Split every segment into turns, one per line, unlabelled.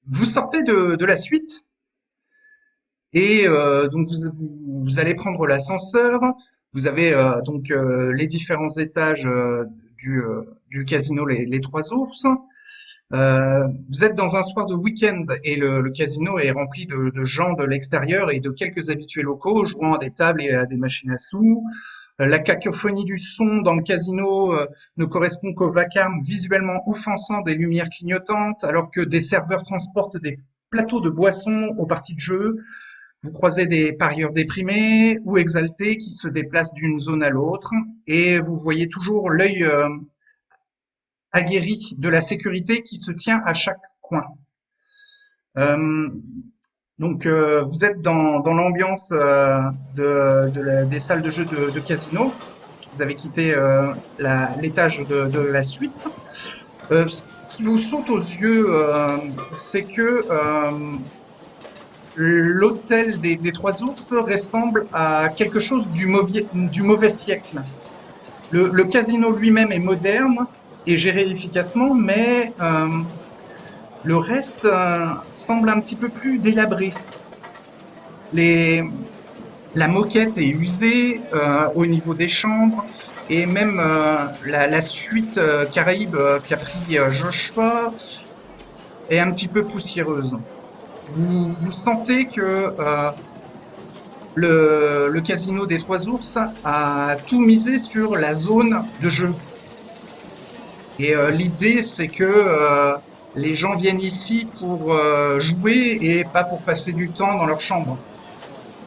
Vous sortez de la suite et donc vous allez prendre l'ascenseur. Vous avez donc les différents étages du casino les Trois Ours. Vous êtes dans un soir de week-end et le casino est rempli de gens de l'extérieur et de quelques habitués locaux jouant à des tables et à des machines à sous. La cacophonie du son dans le casino ne correspond qu'au vacarme visuellement offensant des lumières clignotantes, alors que des serveurs transportent des plateaux de boissons aux parties de jeu. Vous croisez des parieurs déprimés ou exaltés qui se déplacent d'une zone à l'autre, et vous voyez toujours l'œil aguerri de la sécurité qui se tient à chaque coin. Euh, donc, vous êtes dans l'ambiance des salles de jeu de casino. Vous avez quitté l'étage de la suite. Ce qui vous saute aux yeux, c'est que l'hôtel des Trois Ours ressemble à quelque chose du mauvais siècle. Le casino lui-même est moderne et géré efficacement, mais le reste semble un petit peu plus délabré. Les, la moquette est usée au niveau des chambres et même la suite Caraïbe qu'a pris Joshua est un petit peu poussiéreuse. Vous sentez que le casino des Trois Ours a tout misé sur la zone de jeu. Et l'idée, c'est que les gens viennent ici pour jouer et pas pour passer du temps dans leur chambre.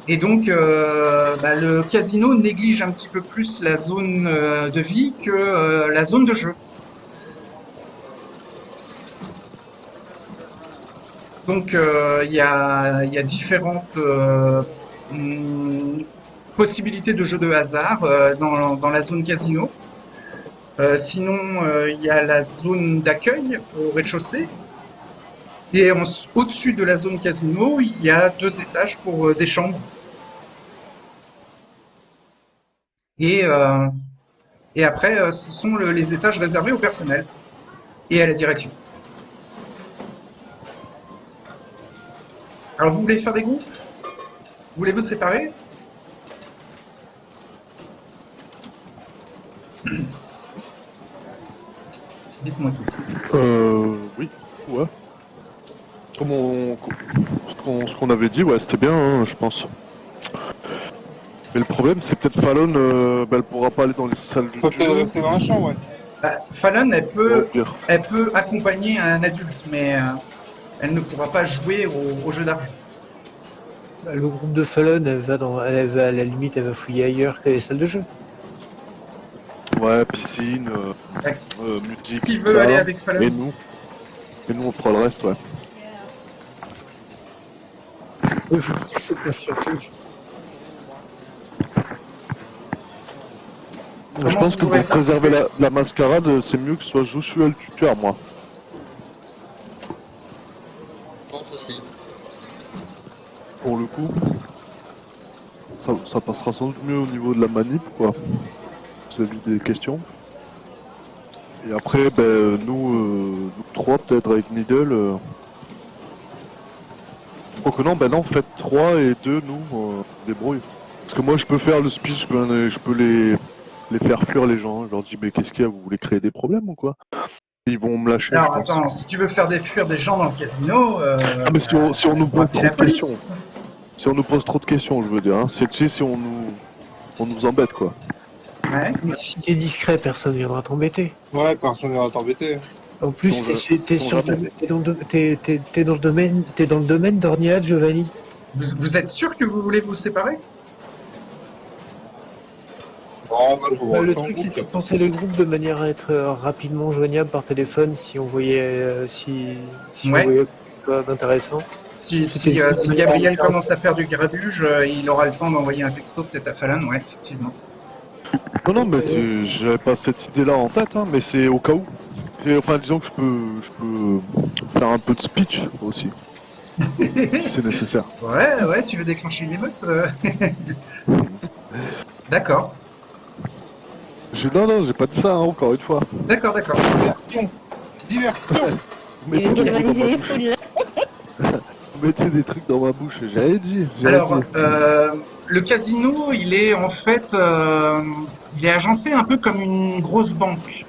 Et donc, le casino néglige un petit peu plus la zone de vie que la zone de jeu. Donc, il y a différentes hum, possibilités de jeux de hasard dans la zone casino. Sinon, il y a la zone d'accueil au rez-de-chaussée. Et au-dessus de la zone casino, il y a deux étages pour des chambres. Et, euh, et après, ce sont les étages réservés au personnel et à la direction. Alors, vous voulez faire des groupes? Vous voulez vous séparer? Dites-moi tout.
Oui, ouais. Comme ce qu'on avait dit, ouais, c'était bien, hein, je pense. Mais le problème, c'est peut-être Fallon, elle pourra pas aller dans les salles
Faut
de
peut-être
jeu.
rester dans la chambre, ouais.
Fallon,
Au pire.
elle peut accompagner un adulte, mais elle ne pourra pas jouer au jeu d'argent.
Le groupe de Fallon, elle va à la limite, elle va fouiller ailleurs que les salles de jeu.
Ouais, piscine,
Ouais.
musique,
Qui
tout
veut aller
ça.
avec Fallon?
Et nous, on fera le reste, ouais.
C'est pas surtout.
Je
Comment
pense
vous
que
voudrez
pour préserver
participer?
la mascarade, c'est mieux que ce soit Joshua le tuteur, moi.
Je pense aussi.
Pour le coup, ça passera sans doute mieux au niveau de la manip, quoi. Vis-à-vis des questions. Et après, nous trois, peut-être avec Needle. Quoique non, non, faites 3 et 2, nous, débrouille. Parce que moi, je peux faire le speech, je peux les faire fuir les gens. Je leur dis, mais qu'est-ce qu'il y a, vous voulez créer des problèmes ou quoi? Ils vont me lâcher, je
Alors
pense.
attends, si tu veux faire fuir des gens dans le casino,
Ah, mais si on nous
on va
pose
appeler
trop
la
de questions.
police.
Si on nous pose trop de questions, je veux dire. Hein. Tu sais, si on nous embête, quoi.
Ouais.
Mais si t'es discret, personne viendra t'embêter.
Ouais, personne ne va t'embêter.
En plus,
Sait-on
t'es
sait-on jamais.
t'es dans le domaine d'Orniat, Giovanni.
Vous êtes sûr que vous voulez vous séparer?
Oh, bah, faut voir
Le
ça en
truc,
groupe,
c'est de penser les groupes de manière à être rapidement joignable par téléphone si on voyait si on
Ouais.
voyait quelque chose d'intéressant.
Si Gabriel commence à faire du grabuge, il aura le temps d'envoyer un texto peut-être à Fallon, ouais, effectivement.
Non, mais j'avais pas cette idée-là en tête, hein, mais c'est au cas où. Enfin, disons que je peux faire un peu de speech aussi, si c'est nécessaire.
Ouais, tu veux déclencher une émeute? D'accord,
Non, j'ai pas dit ça, hein, encore une fois.
d'accord.
Diversion. Diversion.
Mais
Il veut
tout le monde
galvaniser
dans ma
les
bouche.
foules.
Vous mettez des trucs dans ma bouche, j'avais dit.
Alors, le casino, il est en fait, il est agencé un peu comme une grosse banque.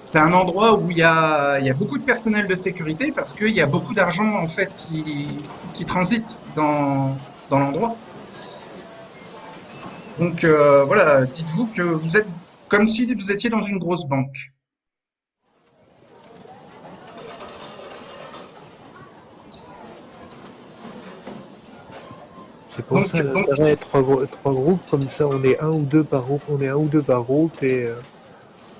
C'est un endroit où il y a beaucoup de personnel de sécurité parce qu'il y a beaucoup d'argent en fait qui transite dans l'endroit. Donc voilà, dites-vous que vous êtes comme si vous étiez dans une grosse banque.
C'est pour
Donc,
ça
donc,
l'intérêt trois groupes, comme ça on est un ou deux par groupe, et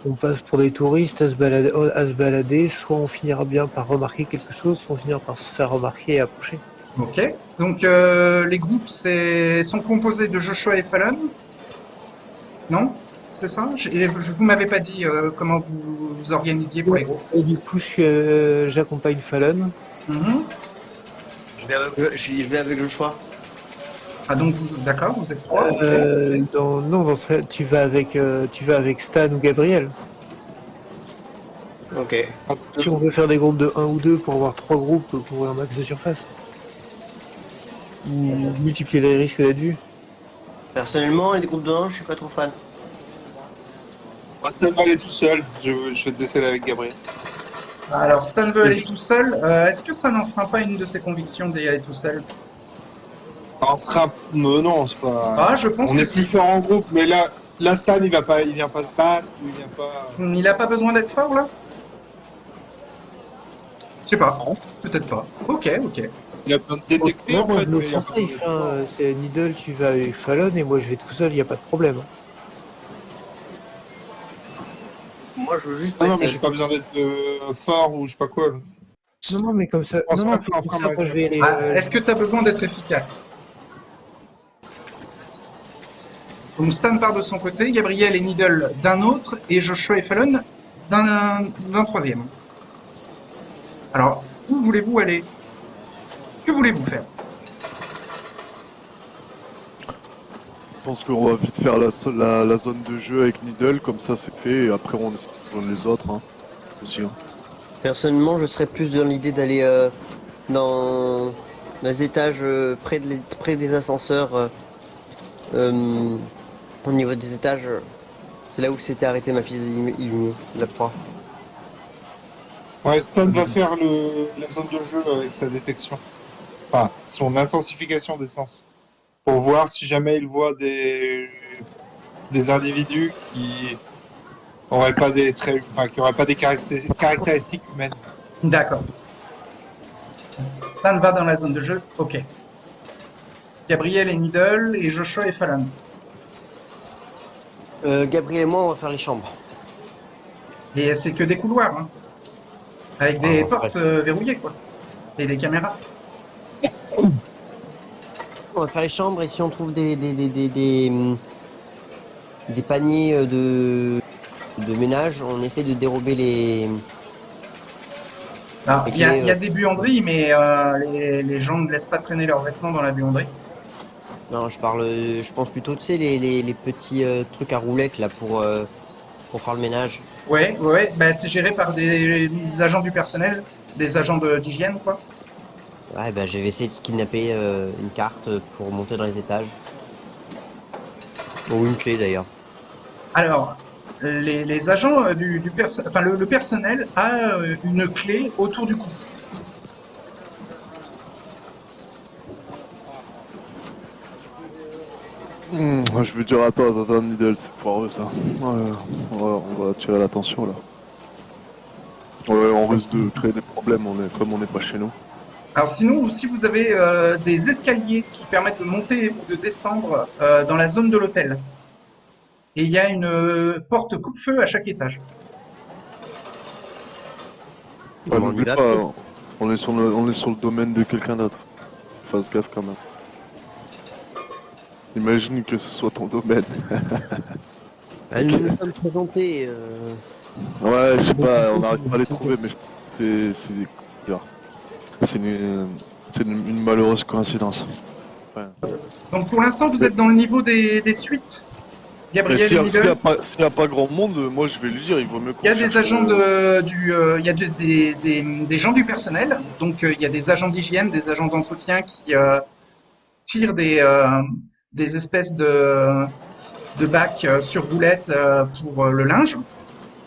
on passe pour des touristes à se balader, soit on finira bien par remarquer quelque chose, soit on finira par se faire remarquer et approcher.
ok. Donc les groupes sont composés de Joshua et Fallon, non? C'est ça? Vous m'avez pas dit comment vous vous organisiez pour les groupes.
Et du coup, j'accompagne Fallon.
Mhm.
Je vais avec le choix.
Ah donc d'accord, vous êtes trois. Ok.
Non, tu vas avec Stan ou Gabriel.
Ok.
Si on veut faire des groupes de 1 ou 2 pour avoir 3 groupes pour un max de surface. Ou multiplier les risques d'être vus.
Personnellement, les groupes de 1, je suis pas trop fan.
Stan va aller tout seul. Je vais te laisser avec Gabriel.
Alors Stan veut aller tout seul. Est-ce que ça n'enfreint pas une de ses convictions d'y aller tout seul?
On sera. Non, c'est pas.
Ah, je pense
On
que
est plus
si.
fort en groupe, mais là, Stan, il vient pas se battre, ou il vient pas.
Il n'a pas besoin d'être fort là? Je sais pas. Peut-être pas. Ok, ok.
Il a besoin de détecter en
moi
fait.
je me
mais il a
sens
pas besoin
safe,
d'être fort.
c'est Needle, tu vas avec Fallon et moi je vais tout seul, il n'y a pas de problème.
Moi, je veux juste
Non,
pas
non,
être
mais
seul.
j'ai pas besoin d'être fort ou je sais pas quoi.
Non, mais comme ça,
Je pense
non,
pas
non,
que ça en
comme
fera
ça,
mal.
moi je vais aller.
Ah, est-ce que tu as besoin d'être efficace? Donc Stan part de son côté, Gabriel et Needle d'un autre, et Joshua et Fallon d'un troisième. Alors, où voulez-vous aller? Que voulez-vous faire?
Je pense qu'on va vite faire la zone de jeu avec Needle, comme ça c'est fait, et après on essaie de prendre les autres. Hein. Aussi, hein.
Personnellement, je serais plus dans l'idée d'aller dans les étages près des ascenseurs. Au niveau des étages, c'est là où s'était arrêté ma fille illuminée, la proie.
Ouais, Stan va faire la zone de jeu avec sa détection. Enfin, son intensification des sens. Pour voir si jamais il voit des individus qui auraient pas des traits, enfin, qui auraient pas des caractéristiques humaines.
D'accord. Stan va dans la zone de jeu. Ok. Gabriel et Needle, et Joshua et Fallon.
Gabriel et moi, on va faire les chambres.
Et c'est que des couloirs, hein. Avec des
ouais.
portes verrouillées, quoi. Et des caméras.
On va faire les chambres et si on trouve des paniers de ménage, on essaie de dérober les.
Alors,
Ok,
il y a des buanderies, mais les gens ne laissent pas traîner leurs vêtements dans la buanderie.
Non, je pense plutôt, tu sais, les petits trucs à roulettes là pour faire le ménage.
Ouais, ouais, bah, c'est géré par des agents du personnel, des agents d'hygiène, quoi.
Ouais, bah, je vais essayer de kidnapper une carte pour monter dans les étages. Ou une clé d'ailleurs.
Alors, les agents enfin, le personnel a une clé autour du cou.
Je veux dire, attends, Needle, c'est foireux ça. Ouais, on va attirer l'attention là. Ouais, on risque de créer des problèmes, comme on n'est pas chez nous.
Alors sinon, si vous avez des escaliers qui permettent de monter ou de descendre dans la zone de l'hôtel. Et il y a une porte coupe-feu à chaque étage.
Ouais,
On y
n'oublie
va,
pas,
peut-être.
on est sur le domaine de quelqu'un d'autre. Fasse gaffe quand même. Imagine que ce soit ton domaine.
Nous nous sommes présentés.
Ouais, je sais pas, on n'arrive pas à les trouver, mais c'est une malheureuse coïncidence. Ouais.
Donc pour l'instant, vous êtes dans le niveau des suites.
Mais
Gabriel
s'il
et
n'y
Nidal.
a pas grand monde, moi je vais lui dire, il vaut mieux qu'on
Il y a des
cherche,
agents il y a des gens du personnel. Donc, il y a des agents d'hygiène, des agents d'entretien qui tirent des espèces de bacs sur roulettes pour le linge.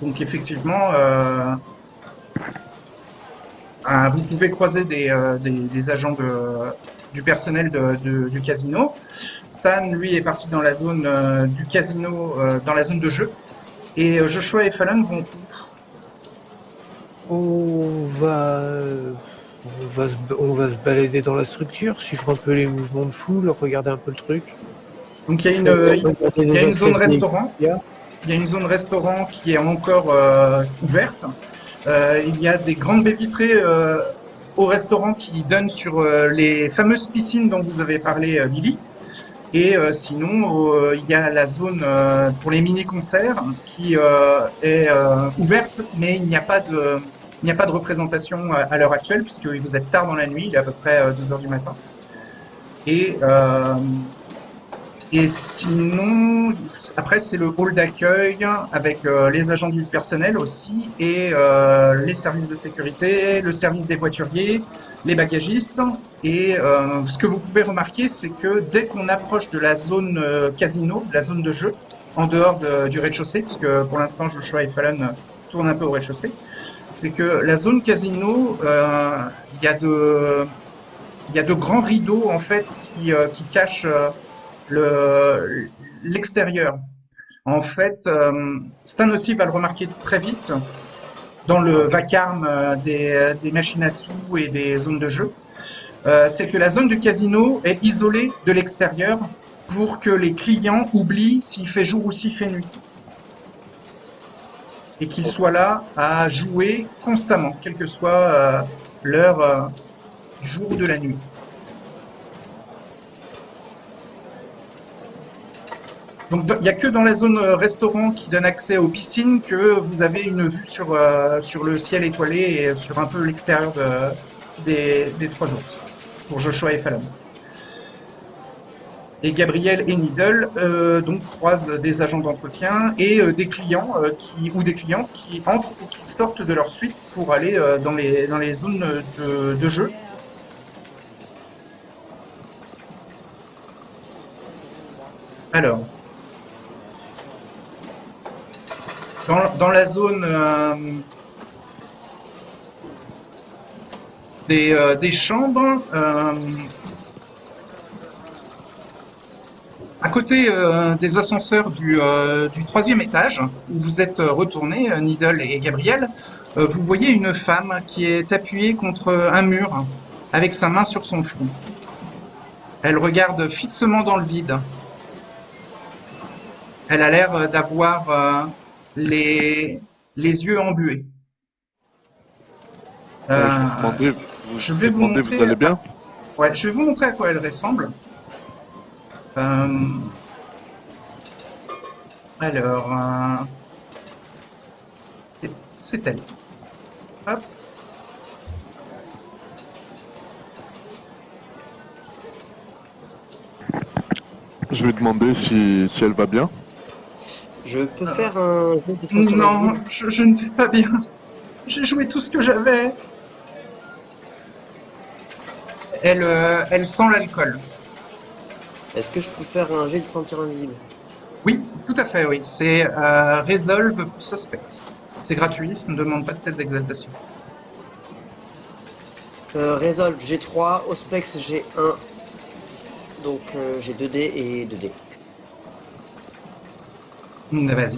Donc, effectivement, vous pouvez croiser des agents du personnel du casino. Stan, lui, est parti dans la zone du casino, dans la zone de jeu. Et Joshua et Fallon vont
On va, on va se balader dans la structure, suivre un peu les mouvements de foule, regarder un peu le truc.
Donc
Regarder
il y
les
a une zone
accès
restaurant.
qu'il y a.
Il y a une zone restaurant qui est encore ouverte. Il y a des grandes baies vitrées au restaurant qui donnent sur les fameuses piscines dont vous avez parlé, Lily. Et sinon, il y a la zone pour les mini-concerts qui est ouverte, mais il n'y a pas de représentation à l'heure actuelle puisque vous êtes tard dans la nuit, il est à peu près 2 heures du matin. Et et sinon, après, c'est le hall d'accueil avec les agents du personnel aussi et les services de sécurité, le service des voituriers, les bagagistes. Et ce que vous pouvez remarquer, c'est que dès qu'on approche de la zone casino, la zone de jeu, en dehors du rez-de-chaussée, puisque pour l'instant, Joshua et Fallon tournent un peu au rez-de-chaussée, c'est que la zone casino, il y a il y a de grands rideaux en fait qui cachent l'extérieur. En fait, Stan aussi va le remarquer très vite dans le vacarme des machines à sous et des zones de jeu. C'est que la zone du casino est isolée de l'extérieur pour que les clients oublient s'il fait jour ou s'il fait nuit. Et qu'ils soient là à jouer constamment, quelle que soit l'heure du jour ou de la nuit. Donc, il n'y a que dans la zone restaurant qui donne accès aux piscines que vous avez une vue sur le ciel étoilé et sur un peu l'extérieur des trois autres, pour Joshua et Fallon. Et Gabriel et Needle donc croisent des agents d'entretien et des clients ou des clientes qui entrent ou qui sortent de leur suite pour aller dans les zones de jeu. Alors, dans la zone des chambres, à côté des ascenseurs du troisième étage, où vous êtes retournés, Needle et Gabriel, vous voyez une femme qui est appuyée contre un mur, avec sa main sur son front. Elle regarde fixement dans le vide. Elle a l'air d'avoir les yeux embués. Je vais vous montrer.
Vous allez bien?
Ouais, je vais vous montrer à quoi elle ressemble. Alors, c'est elle. Hop.
Je vais demander si elle va bien.
Je peux faire un jeu de sentir
Non,
invisible.
je ne vais pas bien. J'ai joué tout ce que j'avais. Elle sent l'alcool.
Est-ce que je peux faire un jet de sentir invisible?
Oui, tout à fait, oui. C'est Resolve Suspect. C'est gratuit, ça ne demande pas de test d'exaltation.
Resolve, j'ai 3, Auspex, j'ai 1. Donc j'ai 2 dés et 2 dés.
Vas-y.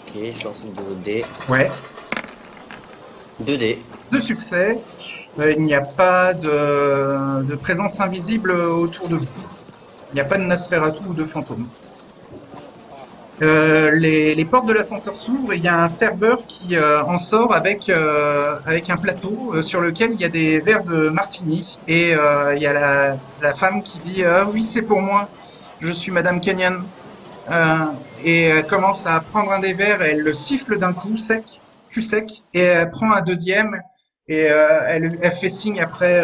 Ok, je lance une 2 dés.
Ouais.
2 dés.
De succès. Il n'y a pas de présence invisible autour de vous. Il n'y a pas de Nosferatu ou de fantôme. Les portes de l'ascenseur s'ouvrent et il y a un serveur qui en sort avec un plateau sur lequel il y a des verres de martini. Et il y a la femme qui dit oui, c'est pour moi, je suis Madame Kenyan. Et elle commence à prendre un des verres et elle le siffle d'un coup sec, cul sec, et elle prend un deuxième et elle fait signe après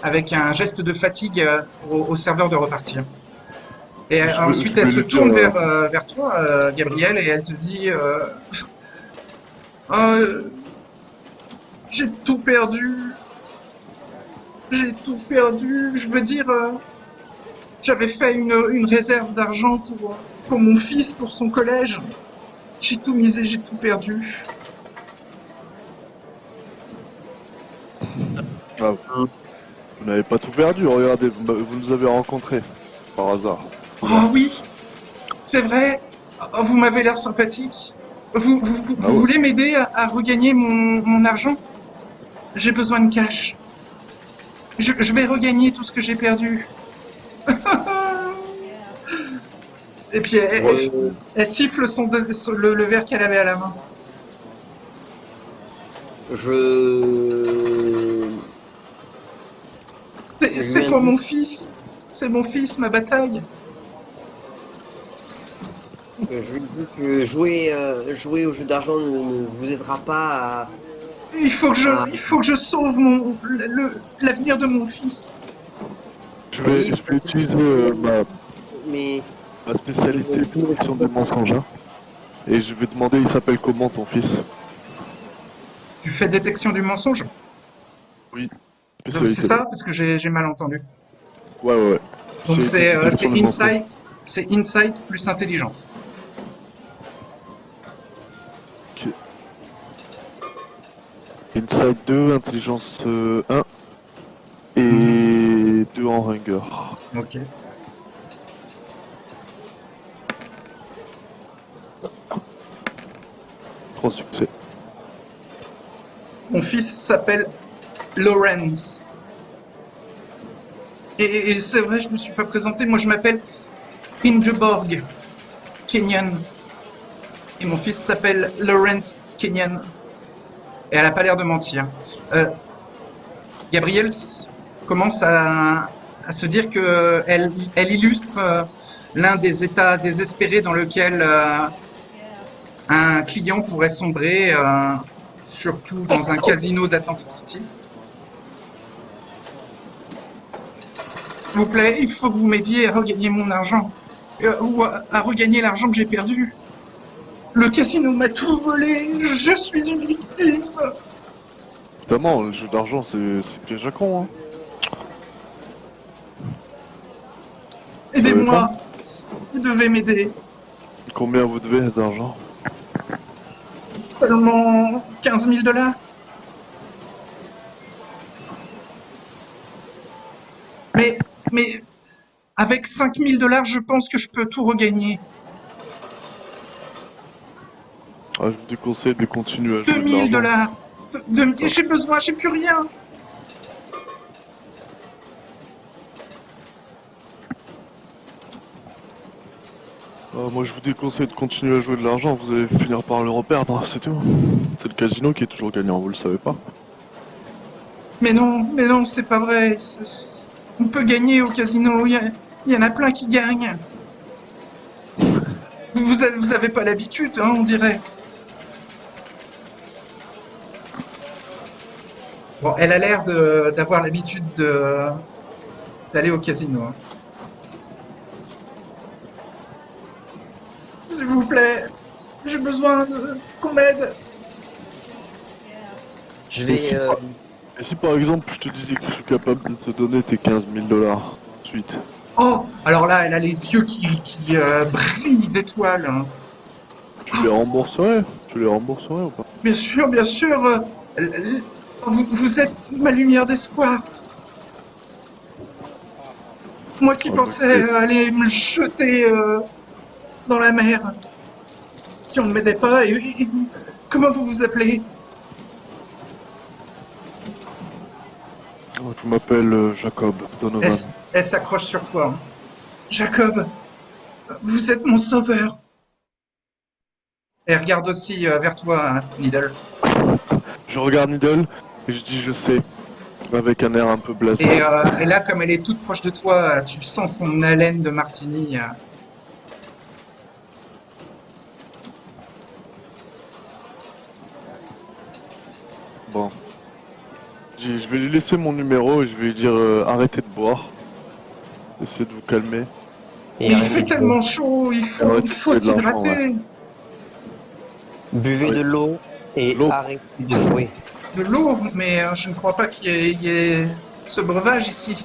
avec un geste de fatigue au serveur de repartir. Et
Je
ensuite,
vais
elle se
lui dire,
tourne vers toi, Gabriel, et elle te dit euh, j'ai tout perdu. J'ai tout perdu. Je veux dire, j'avais fait une réserve d'argent pour mon fils, pour son collège. J'ai tout misé, j'ai tout perdu.
ah, vous n'avez pas tout perdu, regardez, vous nous avez rencontrés, par hasard. Oula.
Oh oui, c'est vrai. Oh, vous m'avez l'air sympathique.
Ah
Vous
ouais.
voulez m'aider à regagner mon argent? J'ai besoin de cash. Je vais regagner tout ce que j'ai perdu. Et puis
Re-
elle siffle le verre qu'elle avait à la main.
Je, je
C'est
lui
pour
indique,
mon fils. C'est mon fils, ma bataille.
je lui dis que jouer au jeu d'argent ne vous aidera pas à...
Il faut que je sauve l'avenir de mon fils.
Oui,
Je vais utiliser
mais
ma spécialité de détection des mensonges, hein. Et je vais demander, il s'appelle comment ton fils?
Tu fais détection du mensonge?
Oui,
Donc c'est
spécialité.
ça? Parce que j'ai mal entendu.
Ouais.
Donc
Spécialité de détection des mensonges.
c'est insight plus intelligence.
Ok. Insight 2, intelligence 1 et 2 en hunger.
Ok.
Trois succès.
Mon fils s'appelle Lawrence. Et c'est vrai, je me suis pas présenté. Moi, je m'appelle Ingeborg Kenyan. Et mon fils s'appelle Lawrence Kenyan. Et elle a pas l'air de mentir. Euh, Gabrielle commence à se dire que elle illustre l'un des états désespérés dans lequel un client pourrait sombrer, surtout dans un casino d'Atlantic City. S'il vous plaît, il faut que vous m'aidiez à regagner mon argent. Ou à regagner l'argent que j'ai perdu. Le casino m'a tout volé. Je suis une victime.
Évidemment, le jeu d'argent, c'est piège à con, hein.
Aidez-moi. Vous devez m'aider.
Combien vous devez d'argent?
Seulement 15 000 $. Mais avec 5 000 $, je pense que je peux tout regagner.
Ah, je vous déconseille de continuer à
2
jouer de
000
l'argent.
$. J'ai besoin, j'ai plus rien.
Moi, je vous déconseille de continuer à jouer de l'argent, vous allez finir par le reperdre, c'est tout. C'est le casino qui est toujours gagnant, vous le savez pas.
Mais non, c'est pas vrai. On peut gagner au casino. Il y en a plein qui gagnent. Vous avez pas l'habitude, hein, on dirait. Bon, elle a l'air d'avoir l'habitude d'aller au casino, hein. S'il vous plaît, j'ai besoin qu'on m'aide.
je vais...
Et si par exemple je te disais que je suis capable de te donner tes 15 000 $ ensuite,
Oh, alors là, elle a les yeux qui brillent d'étoiles, hein.
tu les rembourserais? Tu les rembourserais ou pas?
Bien sûr, vous êtes ma lumière d'espoir. Moi qui
Ah, bah,
pensais
écoutez,
aller me jeter dans la mer si on ne m'aidait pas. Et vous, comment vous vous appelez?
je m'appelle Jacob Donovan.
Elle s'accroche sur toi, hein. Jacob, vous êtes mon sauveur. Elle regarde aussi vers toi, hein, Needle.
Je regarde Needle et je dis je sais, avec un air un peu blasé.
Et là, comme elle est toute proche de toi, tu sens son haleine de martini.
Bon. Je vais lui laisser mon numéro et je vais lui dire arrêtez de boire. Essayez de vous calmer.
Et
Mais il
arrêtez
fait
de jouer.
tellement chaud, il
Ouais,
faut
tu fais de l'argent,
s'hydrater.
Buvez
Oui.
de l'eau et
L'eau.
arrêtez de jouer.
De l'eau, mais je ne crois pas il y ait ce breuvage ici.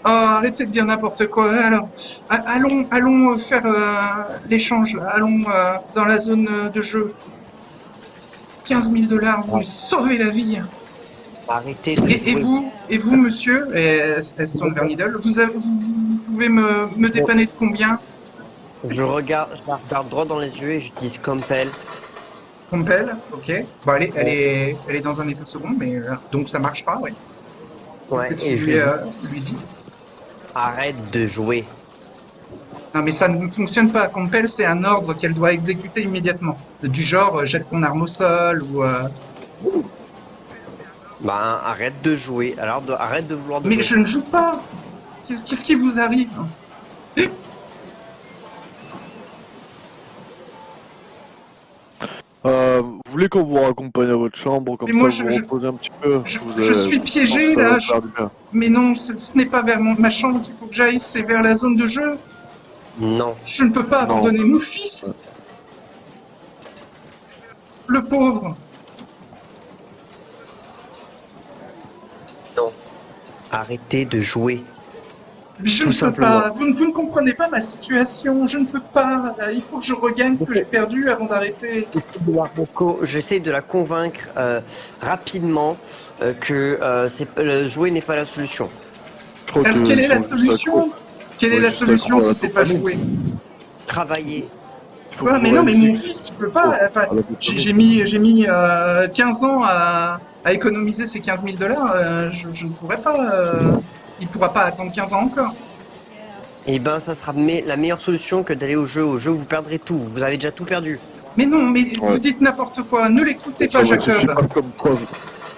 Oh, arrêtez de dire n'importe quoi. Alors, allons faire l'échange. Là. Allons dans la zone de jeu. 15 000 $, vous me sauvez la vie.
Arrêtez de jouer.
Et vous, monsieur, et elle se tourne vers Needle, vous pouvez me dépanner de combien?
Je la regarde droit dans les yeux et j'utilise Compel.
Compel, ok. Bon, elle est dans un état second, mais donc ça marchera, ouais. Qu'est-ce que
Ouais,
tu
et je lui dis,
lui dis?
arrête de jouer.
Non, mais ça ne fonctionne pas. Compel, c'est un ordre qu'elle doit exécuter immédiatement. Du genre, jette ton arme au sol ou.
Ben, arrête de jouer. Alors, arrête de vouloir de
Mais
jouer.
je ne joue pas. Qu'est-ce qui vous arrive?
Vous voulez qu'on vous raccompagne à votre chambre, comme
Mais moi,
ça vous reposez un petit peu
je suis piégé
ça va
là.
faire du bien.
Mais non, ce n'est pas vers ma chambre qu'il faut que j'aille, c'est vers la zone de jeu.
Non.
Je ne peux pas
Non.
abandonner mon fils. Le pauvre.
Non. Arrêtez de jouer.
Je
Tout
ne peux
simplement.
pas. Vous ne comprenez pas ma situation. Je ne peux pas. Il faut que je regagne ce que j'ai perdu avant d'arrêter.
J'essaie de la convaincre rapidement que jouer n'est pas la solution.
Je crois
Alors,
que
quelle est
ils
la
sont juste
solution?
accros.
Quelle est
Ouais,
la
juste
solution
accro à
si
la
c'est pas
dopamine.
jouer?
Travailler.
Il faut
Ouais,
que
mais
vous
non, mais
réalisiez
mon fils, il peut pas.
Oh,
Enfin,
à la dopamine.
j'ai mis 15 ans à économiser ces 15 000 $. Je ne pourrais pas. Il pourra pas attendre 15 ans encore.
Eh ben, ça sera la meilleure solution que d'aller au jeu. Au jeu, vous perdrez tout. Vous avez déjà tout perdu.
Mais non, mais vous
Ouais.
dites n'importe quoi. Ne l'écoutez
Ça
pas,
ne suffit
Jacob.
pas comme preuve.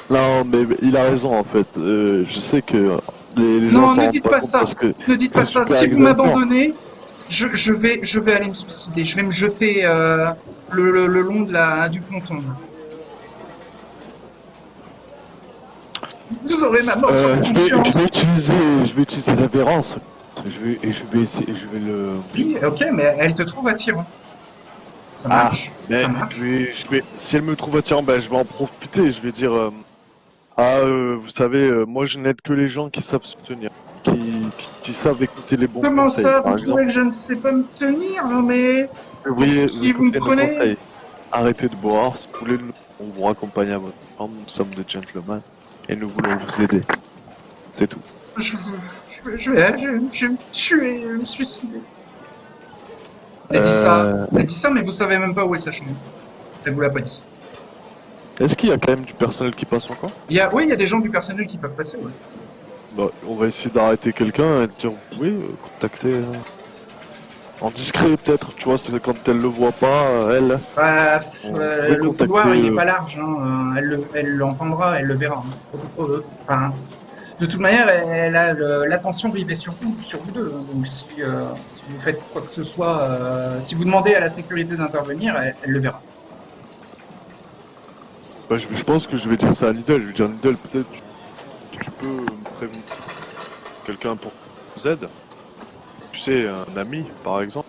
Non, mais il a raison en fait. Je sais que les gens
Non,
s'en
ne
rendent
dites
pas
pas
compte
ça.
parce que
Ne dites pas
c'est
ça.
super
Si vous
exaltant.
m'abandonnez, je vais aller me suicider. Je vais me jeter le long du ponton. Vous aurez ma mort sur conscience.
Je vais utiliser révérence. Je vais essayer, je vais le.
Oui, ok, mais elle te trouve attirant. Ça marche.
Mais
Ça marche.
si elle me trouve attirant, ben, je vais en profiter. Je vais dire, vous savez, moi je n'aide que les gens qui savent se tenir, qui savent écouter les bons
Comment
conseils.
ça,
Par
vous trouvez
exemple,
que je ne sais pas me tenir? Non mais...
vous
vous me
écoutez nos
prenez?
conseils. Arrêtez de boire. Si vous voulez, on vous raccompagne à votre chambre. Nous sommes des gentlemen et nous voulons vous aider. C'est tout.
Je vais me tuer, me suicider. Elle dit ça, mais vous savez même pas où est sa chambre. Elle vous l'a pas dit.
Est-ce qu'il y a quand même du personnel qui passe encore?
Oui, il y a des gens du personnel qui peuvent passer, ouais.
Bah, on va essayer d'arrêter quelqu'un et de dire oui, contacter en discret peut-être, tu vois, c'est quand elle le voit pas, elle.
Bah,
On peut
le
contacter,
couloir, il est pas large, hein. Elle l'entendra, elle le verra. Enfin, de toute manière, elle a l'attention rivée sur vous deux. Donc si vous faites quoi que ce soit, si vous demandez à la sécurité d'intervenir, elle le verra.
Bah, je pense que je vais dire ça à Needle. Je vais dire Needle, peut-être tu peux me prévenir quelqu'un pour qu'on vous aide. Tu sais, un ami par exemple.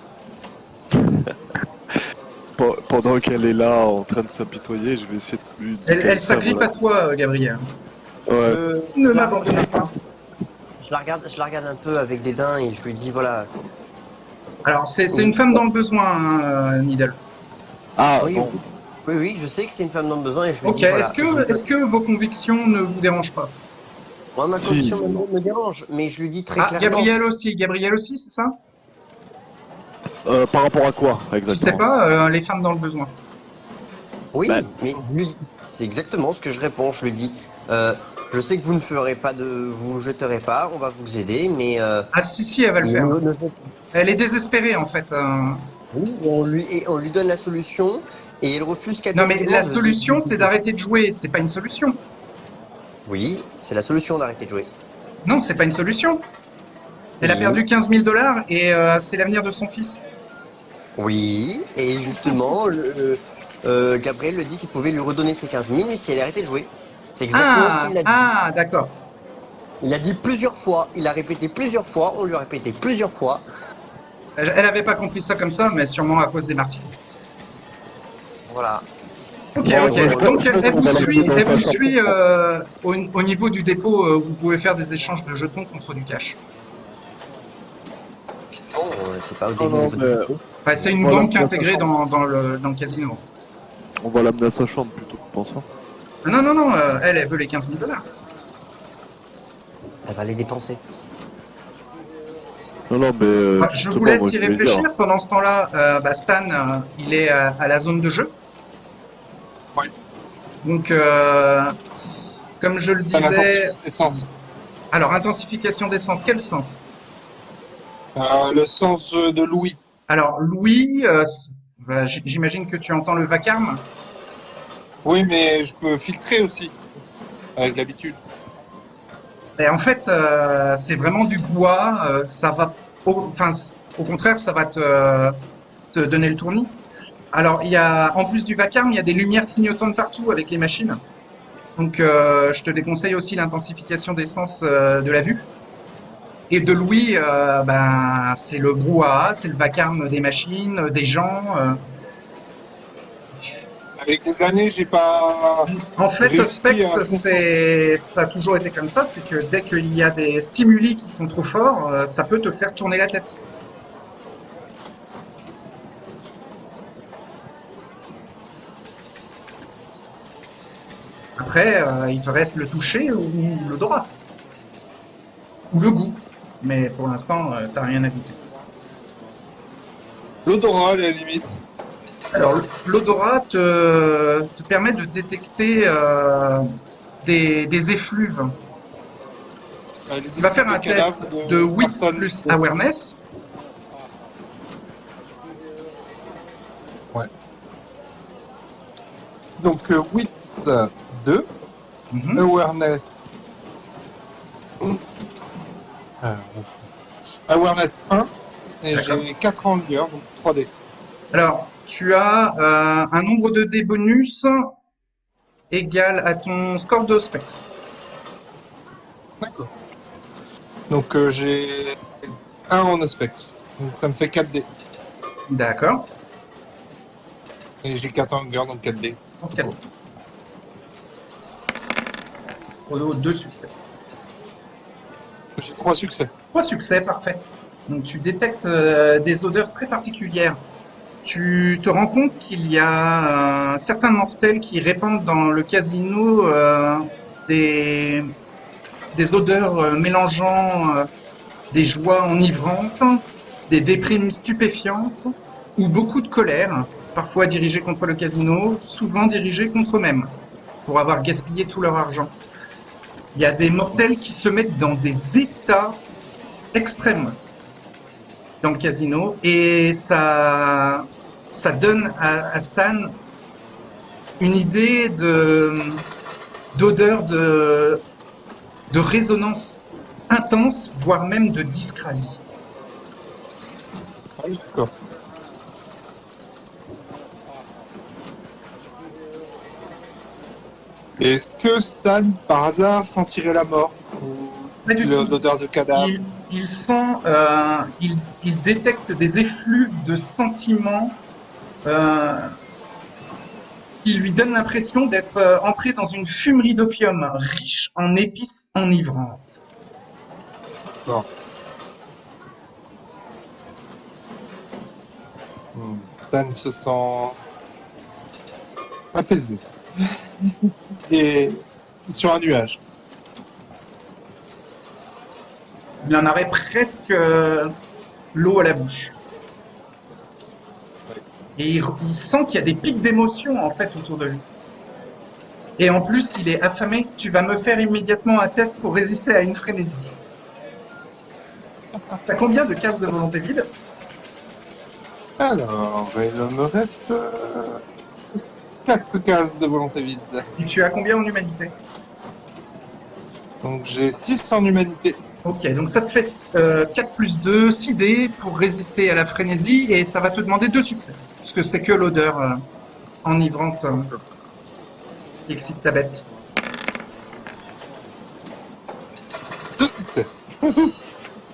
Pendant qu'elle est là en train de s'apitoyer, je vais essayer de lui.
Elle s'agrippe à toi, Gabriel.
Ouais.
Ne m'abandonnez pas.
Je la regarde un peu avec dédain et je lui dis voilà.
Alors, c'est une femme dans le besoin, hein, Needle.
Ah
Oui,
bon.
oui, je sais que c'est une femme dans le besoin et je lui
Ok,
dis voilà.
est-ce que vos convictions ne vous dérangent pas?
Moi, ma
Si.
condition me dérange, mais je lui dis très
Ah,
clairement.
Gabriel aussi, c'est ça?
Par rapport à quoi exactement?
Je sais pas, les femmes dans le besoin.
Oui,
Bah.
mais c'est exactement ce que je réponds. Je lui dis je sais que vous ne ferez pas vous jeterez pas, on va vous aider, mais
Ah si, elle va le faire. Elle est désespérée en fait.
Oui, on lui donne la solution et elle refuse
Non mais
catégoriquement
la
de-
solution c'est d'arrêter de jouer, c'est pas une solution.
Oui, c'est la solution d'arrêter de jouer.
Non, c'est pas une solution. Elle a
Si.
perdu 15 000 $ et c'est l'avenir de son fils.
Oui, et justement, Gabriel lui dit qu'il pouvait lui redonner ses 15 000 si elle arrêtait de jouer. C'est exactement ce qu'il a dit.
Ah, d'accord.
Il a dit plusieurs fois, il a répété plusieurs fois, on lui a répété plusieurs fois.
Elle avait pas compris ça comme ça, mais sûrement à cause des martyrs.
Voilà.
Ok,
Bon,
ok.
ouais,
Donc
ouais,
elle vous
ouais,
suit,
ouais,
elle vous
ouais,
suit au niveau du dépôt où vous pouvez faire des échanges de jetons contre du cash.
Bon, c'est pas au
Non,
début
non,
du
mais
dépôt.
Enfin, c'est une
Voilà,
banque
bien
intégrée
sachant.
dans le casino.
on va l'amener à sa chambre plutôt, je pense. Hein.
Non, non, non, elle veut les 15 000 $.
Elle va les dépenser.
Non, non, mais
Je vous
justement,
laisse
moi,
y
je vais dire.
réfléchir. Pendant ce temps-là, Stan, il est à la zone de jeu.
Ouais.
Donc, comme je le
Ça
disais,
l'intensifie l'essence.
alors intensification d'essence, quel sens?
Le sens de Louis.
Alors, Louis, j'imagine que tu entends le vacarme.
Oui, mais je peux filtrer aussi, avec l'habitude.
Et en fait, c'est vraiment du bois. Ça va, enfin, au contraire, ça va te donner le tournis. Alors, il y a, en plus du vacarme, il y a des lumières clignotantes partout avec les machines. Donc, je te déconseille aussi l'intensification d'essence de la vue. Et de l'ouïe, ben, c'est le brouhaha, c'est le vacarme des machines, des gens.
Avec les années, j'ai pas
En fait,
réussi
Specs,
à
ça a toujours été comme ça. C'est que dès qu'il y a des stimuli qui sont trop forts, ça peut te faire tourner la tête. Après, il te reste le toucher ou l'odorat. Ou le goût. Mais pour l'instant, t'as rien à goûter.
l'odorat à la limite.
Alors, l'odorat te permet de détecter des effluves. Tu vas faire un test de Wits plus Awareness.
Donc Wits 2,
Mhm.
Awareness. Awareness 1, et
D'accord.
j'ai 4 en vigueur, donc 3D.
Alors, tu as un nombre de dés bonus égal à ton score de Specs.
D'accord. Donc j'ai 1 en Auspex, donc ça me fait 4D.
D'accord.
Et j'ai 4 en vigueur, donc 4D.
Dans ce cas-là. Au 2 succès.
J'ai 3 succès.
3 succès, parfait. Donc tu détectes des odeurs très particulières. Tu te rends compte qu'il y a certains mortels qui répandent dans le casino des, des odeurs mélangeant des joies enivrantes, des déprimes stupéfiantes ou beaucoup de colère, parfois dirigée contre le casino, souvent dirigée contre eux-mêmes, pour avoir gaspillé tout leur argent. Il y a des mortels qui se mettent dans des états extrêmes dans le casino et ça donne à Stan une idée d'odeur de résonance intense, voire même de dyscrasie.
Ah oui, d'accord. Et est-ce que Stan, par hasard, sentirait la mort? Ou
Pas du tout.
l'odeur de cadavre?
Il sent, il détecte des effluves de sentiments qui lui donnent l'impression d'être entré dans une fumerie d'opium riche en épices enivrantes.
Bon. Stan se sent apaisé. Et sur un nuage.
Il en aurait presque l'eau à la bouche. Et il sent qu'il y a des pics d'émotion en fait autour de lui. Et en plus, il est affamé. Tu vas me faire immédiatement un test pour résister à une frénésie. T'as combien de cases de volonté vide?
Alors, il me reste 4 cases de volonté vide.
Et tu as combien en humanité?
Donc j'ai 6 en humanité.
Ok, donc ça te fait 4 plus 2, 6 dés pour résister à la frénésie et ça va te demander 2 succès. Puisque c'est que l'odeur enivrante qui excite ta bête.
2 succès.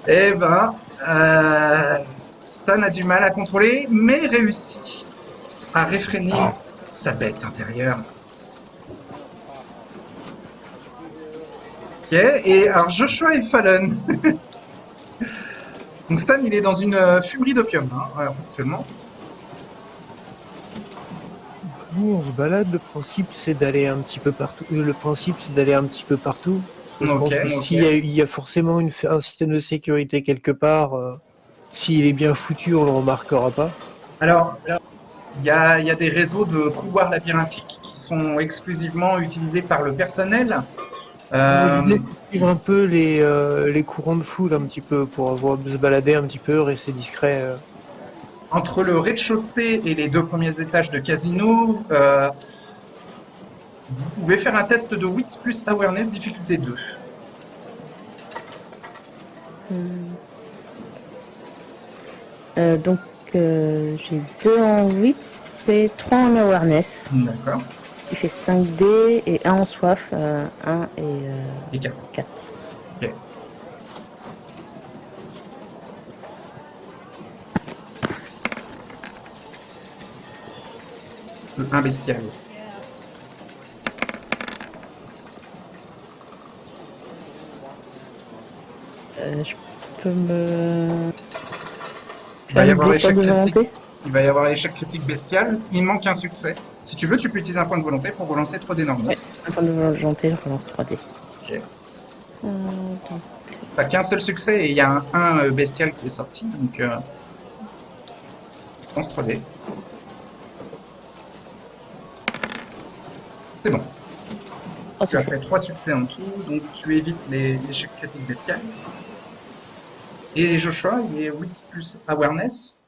Eh ben, Stan a du mal à contrôler, mais réussit à réfrénir sa bête intérieure. Ok, et alors Joshua et Fallon. Donc Stan, il est dans une fumerie d'opium, hein, actuellement.
Nous, on se balade. Le principe, c'est d'aller un petit peu partout. Le principe, c'est d'aller un petit peu partout. Parce que
Ok,
je pense que
ok.
il y a forcément un système de sécurité quelque part. S'il est bien foutu, on le remarquera pas.
Alors, il y a des réseaux de couloirs labyrinthiques qui sont exclusivement utilisés par le personnel. Euh,
L'idée, c'est de suivre un peu les courants de foule un petit peu pour avoir se balader un petit peu, rester discret.
Entre le rez-de-chaussée et les 2 premiers étages de casino, vous pouvez faire un test de Wits plus Awareness difficulté 2.
Donc, j'ai 2 en wits et 3 en awareness.
D'accord.
Il fait 5 dés et 1 en soif. 1
Et 4.
4.
Ok. Un bestiaire.
Je peux me...
Il va y avoir
des sorts
échec
de
critique.
volonté.
Il va y avoir échec critique bestial. Il manque un succès. Si tu veux, tu peux utiliser un point de volonté pour relancer 3 dés normaux.
Ouais, un point de volonté, je relance 3 dés.
Ok.
Attends.
T'as qu'un seul succès et il y a un bestial qui est sorti, donc lance 3 dés. C'est bon.
Oh,
Tu as
succès.
fait 3 succès en tout, donc tu évites l'échec critique bestial. Et Joshua, il est Wits plus Awareness.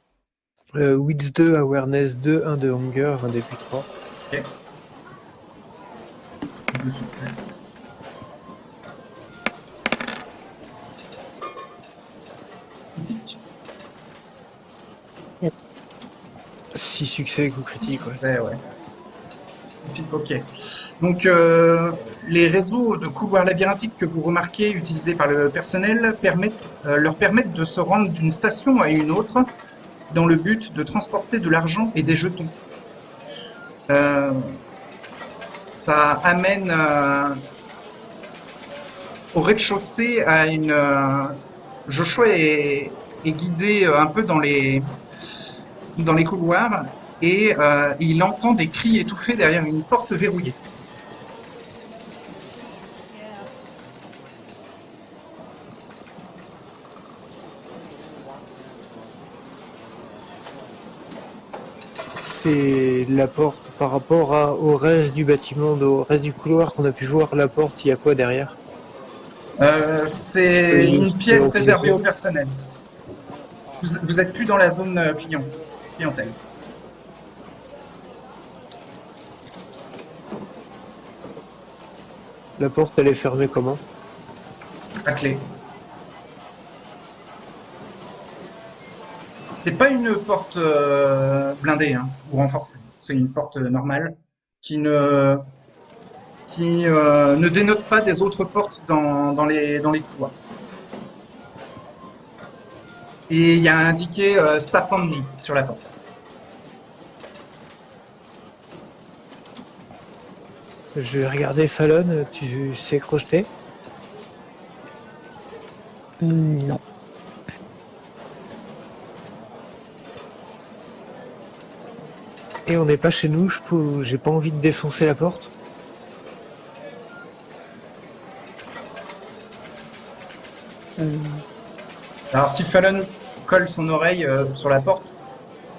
Wits 2, Awareness 2, 1 de Hunger, 1 depuis 3.
Ok. 2 succès. Critique.
6 succès, coup
6
critique. Ouais.
succès, ouais. Critique, ok. Donc, les réseaux de couloirs labyrinthiques que vous remarquez utilisés par le personnel leur permettent de se rendre d'une station à une autre dans le but de transporter de l'argent et des jetons. Ça amène au rez-de-chaussée à une... Joshua est guidé un peu dans les couloirs et il entend des cris étouffés derrière une porte verrouillée.
C'est la porte par rapport au reste du bâtiment, au reste du couloir qu'on a pu voir. La porte, il y a quoi derrière?
C'est
Oui,
une
c'est
pièce
bon,
réservée
c'est
au personnel. Vous êtes plus dans la zone clientèle.
La porte, elle est fermée comment?
À clé. C'est pas une porte blindée hein, ou renforcée. C'est une porte normale qui ne dénote pas des autres portes dans les couloirs. Et il y a indiqué Staff Only sur la porte.
Je vais regarder Fallon, tu sais crocheter?
Non.
Et on n'est pas chez nous, j'ai pas envie de défoncer la porte.
Alors si Fallon colle son oreille sur la porte,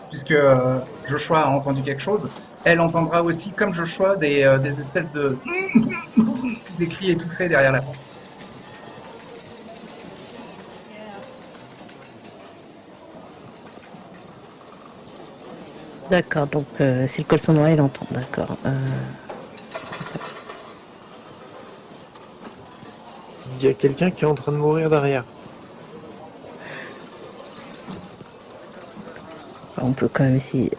puisque Joshua a entendu quelque chose, elle entendra aussi, comme Joshua, des espèces de... des cris étouffés derrière la porte.
D'accord, donc s'il colle son oreille, il entend. D'accord.
Il y a quelqu'un qui est en train de mourir derrière.
On peut quand même essayer.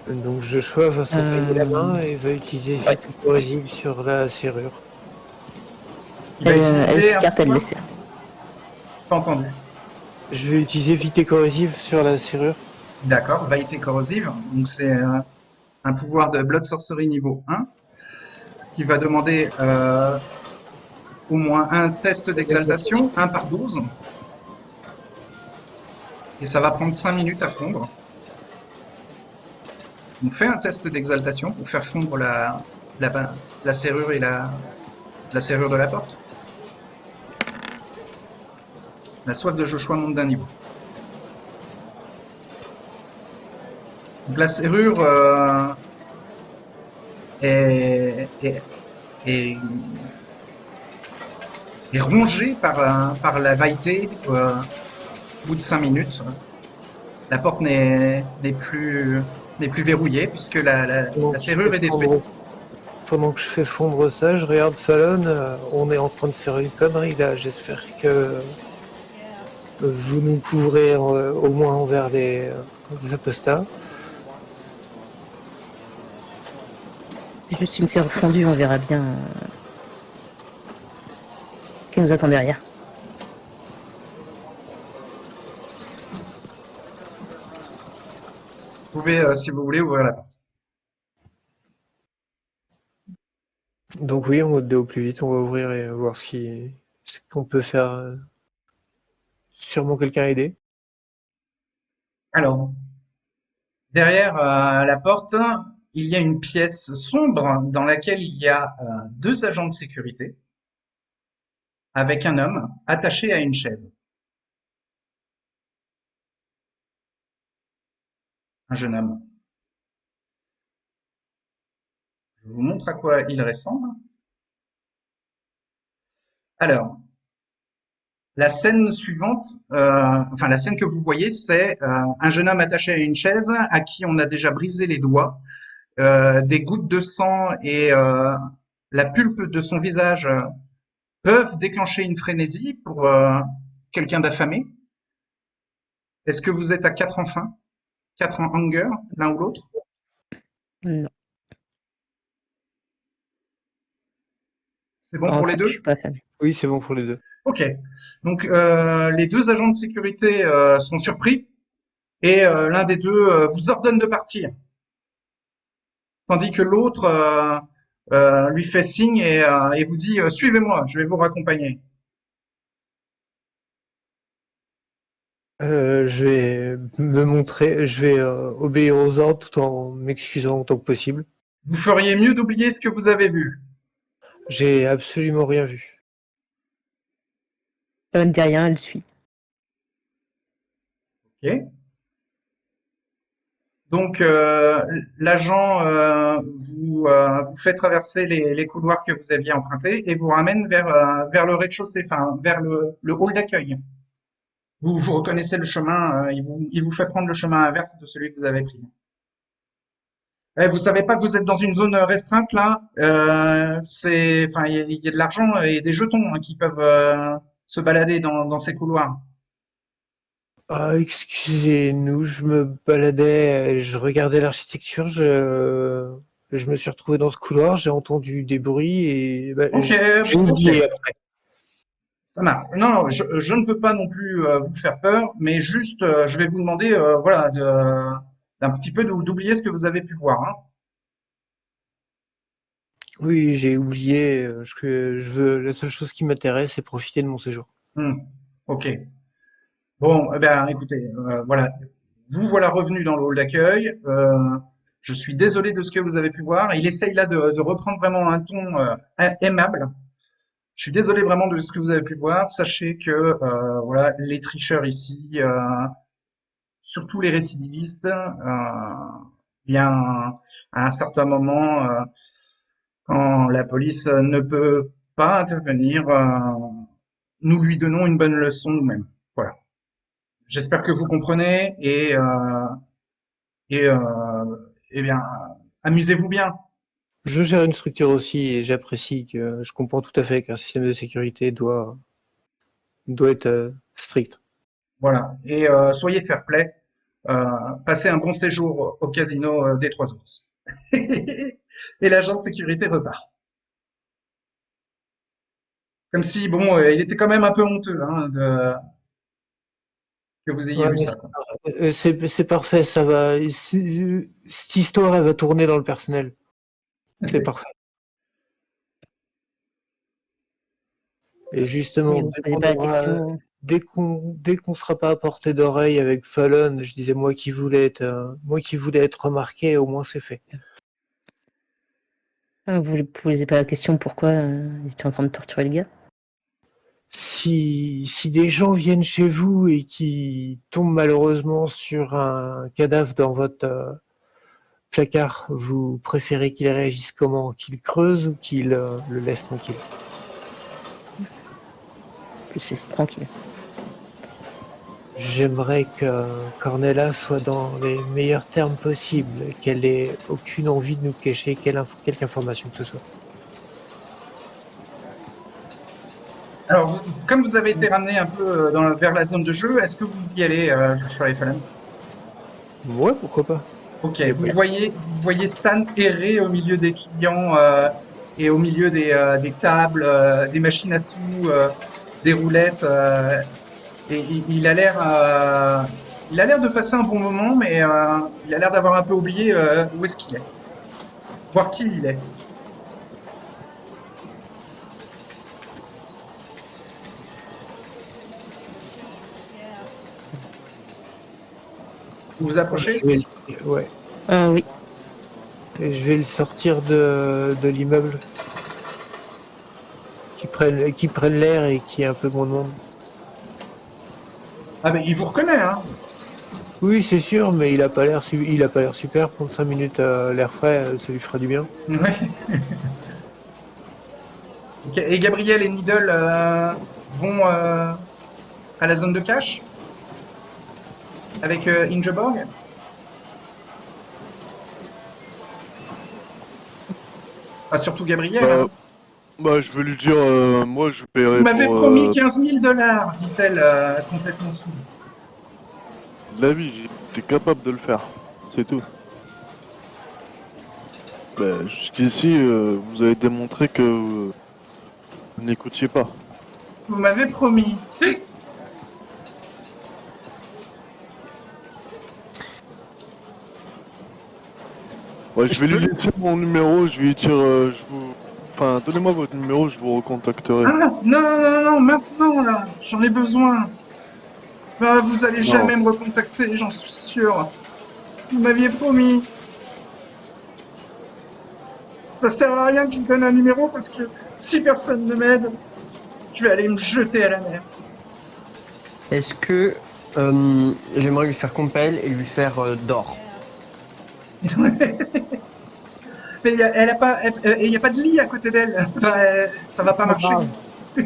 Donc Joshua va s'empailler la main et va utiliser
Ouais.
vite corrosive sur la serrure.
Il va
Elle
utiliser un
s'écarte, elle
pouvoir
laisse.
Pas entendu.
Je vais utiliser vite corrosive sur la serrure.
D'accord, Vaïté corrosive. Donc c'est un pouvoir de Blood Sorcery niveau 1 qui va demander au moins un test d'exaltation, 1 par 12. Et ça va prendre 5 minutes à fondre. On fait un test d'exaltation pour faire fondre la serrure et la serrure de la porte. La soif de Joshua monte d'un niveau. Donc la serrure est rongée par la vailleté au bout de 5 minutes. La porte n'est plus verrouillée puisque la serrure est détruite.
Pendant que je fais fondre ça, je regarde Fallon. On est en train de faire une connerie là. J'espère que vous nous couvrez au moins envers les apostats.
C'est juste une serre fondue, on verra bien ce qui nous attend derrière.
Vous pouvez, si vous voulez, ouvrir la porte.
Donc oui, on va au plus vite. On va ouvrir et voir ce qu'on peut faire. Sûrement quelqu'un a aidé.
Alors, derrière la porte, il y a une pièce sombre dans laquelle il y a 2 agents de sécurité avec un homme attaché à une chaise. Un jeune homme. Je vous montre à quoi il ressemble. Alors, la scène suivante, enfin la scène que vous voyez, c'est un jeune homme attaché à une chaise à qui on a déjà brisé les doigts, des gouttes de sang et la pulpe de son visage peuvent déclencher une frénésie pour quelqu'un d'affamé. Est-ce que vous êtes à 4 en faim, 4 en hunger, l'un ou l'autre?
Non.
C'est bon pour les
Je
deux?
suis pas fan.
Oui, c'est bon pour les deux.
Ok. Donc les 2 agents de sécurité sont surpris et l'un des deux vous ordonne de partir, tandis que l'autre lui fait signe et vous dit suivez-moi, je vais vous raccompagner.
Je vais me montrer, je vais obéir aux ordres tout en m'excusant autant que possible.
Vous feriez mieux d'oublier ce que vous avez vu.
J'ai absolument rien vu.
Elle ne dit rien, elle suit.
Ok. Donc l'agent vous fait traverser les couloirs que vous aviez empruntés et vous ramène vers le rez-de-chaussée, enfin vers le hall d'accueil. Vous reconnaissez le chemin, il vous fait prendre le chemin inverse de celui que vous avez pris. Vous savez pas que vous êtes dans une zone restreinte là. Enfin, il y a de l'argent et des jetons qui peuvent se balader dans ces couloirs.
Ah, excusez-nous, je me baladais, je regardais l'architecture, je me suis retrouvé dans ce couloir, j'ai entendu des bruits et
Ok,
j'ai
ok,
oublié après.
ça marche. Non, je ne veux pas non plus vous faire peur, mais juste, je vais vous demander, voilà, d'un petit peu d'oublier ce que vous avez pu voir. Hein.
Oui, j'ai oublié que la seule chose qui m'intéresse, c'est profiter de mon séjour.
Ok. Bon, eh ben, écoutez, voilà, vous voilà revenu dans le hall d'accueil. Je suis désolé de ce que vous avez pu voir. Il essaye là de reprendre vraiment un ton aimable. Je suis désolé vraiment de ce que vous avez pu voir. Sachez que voilà, les tricheurs ici, surtout les récidivistes, bien à un certain moment, quand la police ne peut pas intervenir, nous lui donnons une bonne leçon nous-mêmes. Voilà. J'espère que vous comprenez et eh bien, amusez-vous bien.
Je gère une structure aussi et j'apprécie que je comprends tout à fait qu'un système de sécurité doit être strict.
Voilà. Et soyez fair-play. passez un bon séjour au casino des Trois Ours. Et l'agent de sécurité repart. Comme si, bon, il était quand même un peu honteux hein, que vous ayez
Ouais,
vu
mais
ça, quoi.
c'est parfait, ça va. Cette histoire, elle va tourner dans le personnel. C'est parfait. Et justement,
Mais vous posez pas la question.
dès qu'on sera pas à portée d'oreille avec Fallon, je disais moi qui voulais être remarqué, au moins c'est fait.
Vous ne posez pas la question pourquoi ils étaient en train de torturer le gars.
Si des gens viennent chez vous et qui tombent malheureusement sur un cadavre dans votre placard, vous préférez qu'ils réagissent comment? Qu'ils creusent ou qu'ils le laissent tranquille?
Plus c'est tranquille.
J'aimerais que Cornella soit dans les meilleurs termes possibles, qu'elle ait aucune envie de nous cacher quelque information que ce soit.
Alors, comme vous avez été ramené un peu vers la zone de jeu, est-ce que vous y allez, Joshua et Fallon?
Ouais, pourquoi pas.
Ok,
Et
vous voyez Stan errer au milieu des clients et au milieu des tables, des machines à sous, des roulettes, et il a l'air de passer un bon moment, mais il a l'air d'avoir un peu oublié où est-ce qu'il est, voir qui il est. Vous vous approchez?
Ouais.
Oui.
Et je vais le sortir de l'immeuble, qui prenne l'air et qui est un peu moins de monde.
Ah, mais il vous reconnaît, hein?
Oui, c'est sûr, mais il a pas l'air super. Prendre 5 minutes à l'air frais, ça lui fera du bien.
Ouais. Ok, et Gabriel et Needle vont à la zone de cache avec Ingeborg. Ah, surtout Gabriel.
Bah,
Hein.
bah, je vais lui dire, moi je
Vous
paierai
m'avez
pour
promis 15 000 $, dit-elle complètement saoule.
la vie, j'étais capable de le faire. C'est tout. Bah, jusqu'ici, vous avez démontré que vous n'écoutiez pas.
Vous m'avez promis.
Ouais, je vais lui laisser mon numéro, je vais lui dire, enfin, donnez-moi votre numéro, je vous recontacterai.
Ah, non, non, non, maintenant, là, j'en ai besoin. Ah, vous allez jamais me recontacter, j'en suis sûr. Vous m'aviez promis. Ça sert à rien que je vous donne un numéro parce que si personne ne m'aide, je vais aller me jeter à la mer.
Est-ce que j'aimerais lui faire compel et lui faire d'or?
Mais elle a pas, il y a pas de lit à côté d'elle. Enfin, ça va pas
C'est pas
marcher.
grave.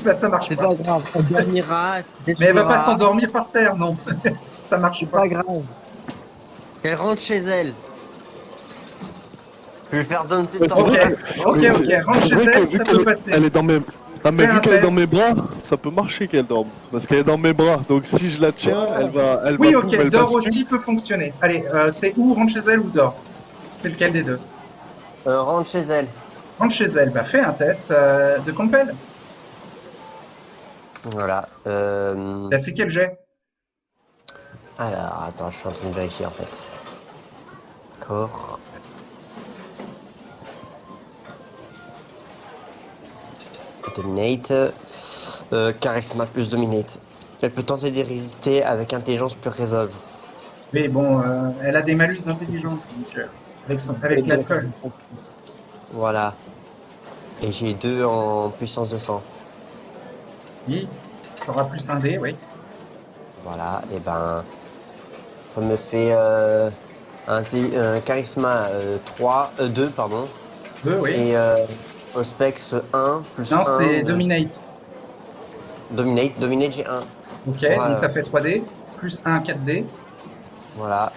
Bah, ça marche
C'est
pas.
pas grave, elle dormira, elle se
Mais elle va pas
détruira,
s'endormir par terre, non. Ça marche
c'est
pas.
pas grave. Elle rentre chez elle. Je vais lui faire donner
Ouais,
temps.
c'est
Ok,
vrai
ok. Rentre
c'est
chez
vrai que
elle,
vu
ça
qu'elle
peut passer.
elle est dans mes... Ah, mais
Fais un
vu qu'elle est dans
test.
mes bras, ça peut marcher qu'elle dorme. Parce qu'elle est dans mes bras, donc si je la tiens, elle
Oui,
va boum,
ok,
elle
dors
bascule.
aussi peut fonctionner. Allez, c'est ou rentre chez elle ou dors. C'est lequel des deux?
Rentre chez elle.
Rentre chez elle, bah fais un test de compel.
Voilà.
Là, c'est quel jet?
Alors, attends, je suis en train de vérifier en fait. D'accord. Dominate. Charisma plus Dominate. Elle peut tenter de résister avec intelligence plus résolve.
Mais bon, elle a des malus d'intelligence, donc avec l'alcool.
Voilà. Et j'ai 2 en puissance de sang.
Oui, t'auras plus un dé, oui.
Voilà, et ben ça me fait un charisme 2 pardon,
Deux, oui.
et Auspex 1 plus
Non,
1
c'est Dominate.
Dominate j'ai 1.
Ok, donc ça fait 3D, plus un 4D.
Voilà,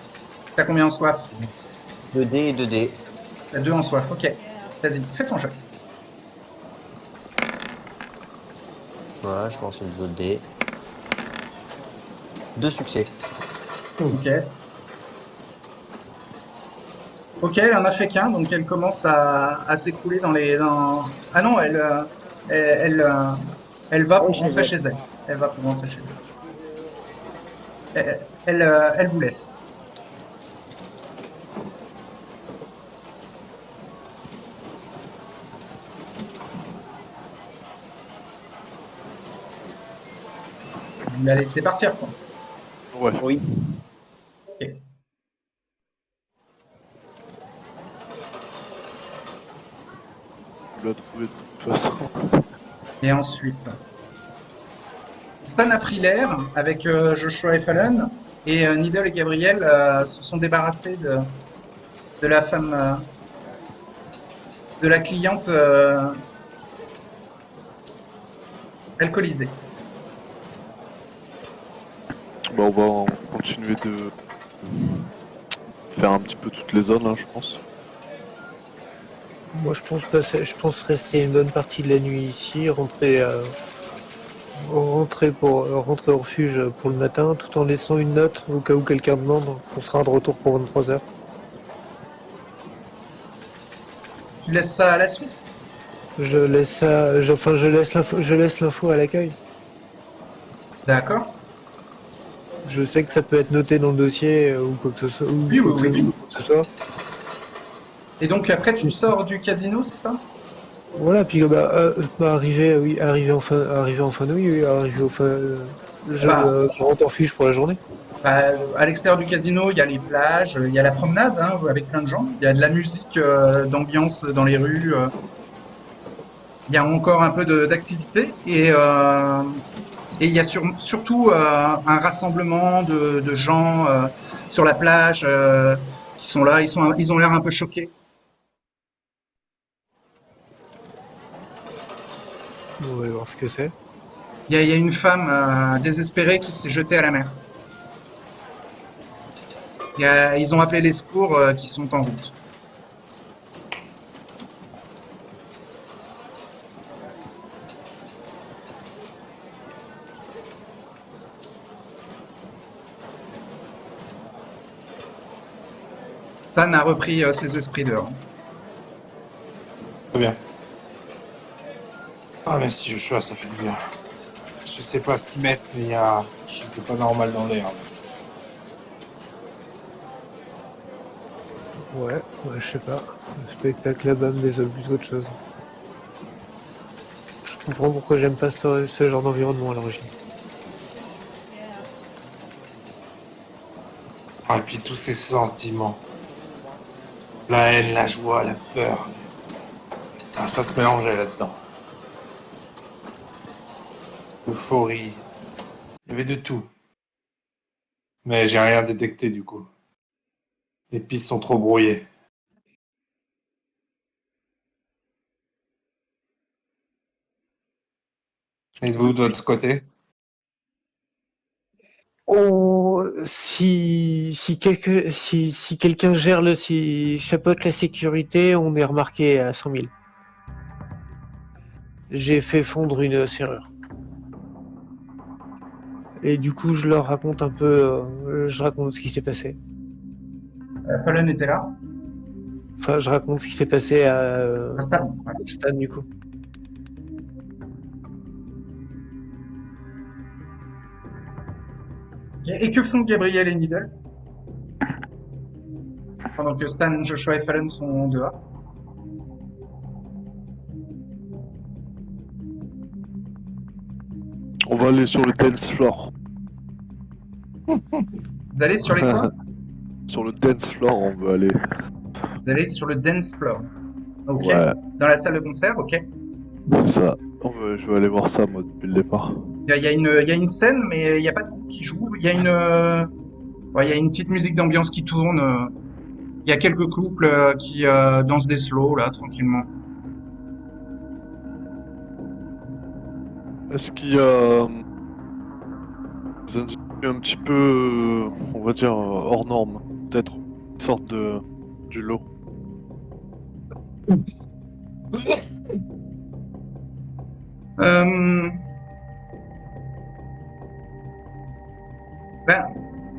T'as combien en soif?
2D et 2D.
T'as 2 en soif, ok. Vas-y, fais ton jeu.
Voilà, je pense que 2D. 2 succès.
Ok. Ok, elle en a fait qu'un, donc elle commence à s'écrouler dans les. Ah non, elle va
Oui,
pour
chez
rentrer
elle.
chez elle. Elle va pour rentrer chez elle. Elle vous laisse. Vous la laissez partir, quoi.
Ouais.
Oui.
Ok.
Je l'ai trouvé de toute façon.
Et ensuite, Stan a pris l'air avec Joshua et Fallon, et Needle et Gabriel se sont débarrassés de la femme, de la cliente alcoolisée.
Bah, on va continuer de faire un petit peu toutes les zones, là, je pense.
Moi, je pense rester une bonne partie de la nuit ici, rentrer au refuge pour le matin, tout en laissant une note au cas où quelqu'un demande. On sera de retour pour 23 heures.
Tu laisses ça à la suite?
Je laisse ça, je laisse l'info à l'accueil.
D'accord.
Je sais que ça peut être noté dans le dossier ou quoi que ce soit,
Oui, oui, oui.
quoi que ce soit.
Et donc après, tu sors du casino, c'est ça?
Voilà, puis arrivé en fin de nuit, oui, je rentre au refuge pour la journée.
Bah, à l'extérieur du casino, il y a les plages, il y a la promenade hein, avec plein de gens, il y a de la musique d'ambiance dans les rues, il y a encore un peu d'activité et il y a surtout un rassemblement de gens sur la plage qui sont là, ils ont l'air un peu choqués.
On va voir ce que c'est.
Il y a une femme désespérée qui s'est jetée à la mer. Ils ont appelé les secours qui sont en route. Stan a repris ses esprits dehors.
Très bien. Ah, merci Joshua, ça fait du bien. Je sais pas ce qu'ils mettent, mais il y a. C'était pas normal dans l'air.
Ouais, je sais pas. Le spectacle là-bas me désole plus qu'autre chose. Je comprends pourquoi j'aime pas ce genre d'environnement à l'origine.
Ah, et puis tous ces sentiments. La haine, la joie, la peur. Ah, ça se mélangeait là-dedans. Euphorie. Il y avait de tout. Mais j'ai rien détecté du coup. Les pistes sont trop brouillées. Et vous, de votre côté?
Si quelqu'un chapeaute la sécurité, on est remarqué à 100 000. J'ai fait fondre une serrure. Et du coup, je leur raconte un peu, je raconte ce qui s'est passé.
Fallon était là.
Enfin, je raconte ce qui s'est passé
À Stan. Ouais.
Stan, du coup.
Et que font Gabriel et Needle pendant que Stan, Joshua et Fallon sont dehors?
On va aller sur le dance floor.
Vous allez sur les quoi?
Sur le dance floor, on veut aller.
Vous allez sur le dance floor. Ok.
Ouais,
Dans la salle de concert, ok.
c'est ça. Je vais aller voir ça, moi, depuis le départ.
Il y a une scène, mais il n'y a pas de groupe qui joue. Il y a il y a une petite musique d'ambiance qui tourne. Il y a quelques couples qui dansent des slows, là, tranquillement.
Est-ce qu'il y a des individus un petit peu, on va dire, hors norme, peut-être, qui sortent du lot?
Euh, ben,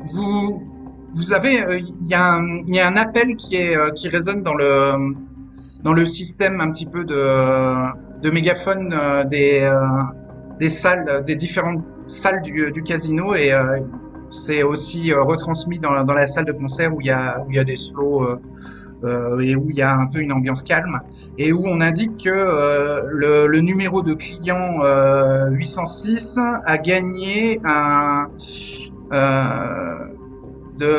vous, vous avez, il y a un appel qui résonne dans le système un petit peu de mégaphone des salles, des différentes salles du casino et c'est aussi retransmis dans la salle de concert où il y a des slows et où il y a un peu une ambiance calme et où on indique que le numéro de client 806 a gagné euh, de,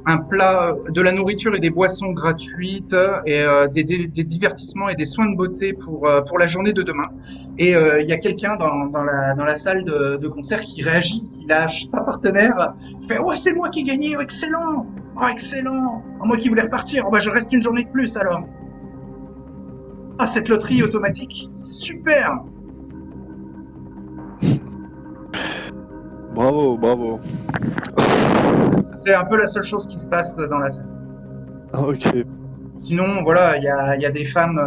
un plat, de la nourriture et des boissons gratuites et des divertissements et des soins de beauté pour la journée de demain. Et il y a quelqu'un dans la salle de concert qui réagit, qui lâche sa partenaire, qui fait «Oh, c'est moi qui ai gagné, oh, excellent! Oh, excellent! Oh, moi qui voulais repartir, oh, bah, je reste une journée de plus alors! Ah, cette loterie automatique, super!»
Bravo, bravo.
C'est un peu la seule chose qui se passe dans la salle.
Ah, ok.
Sinon, voilà, il y a des femmes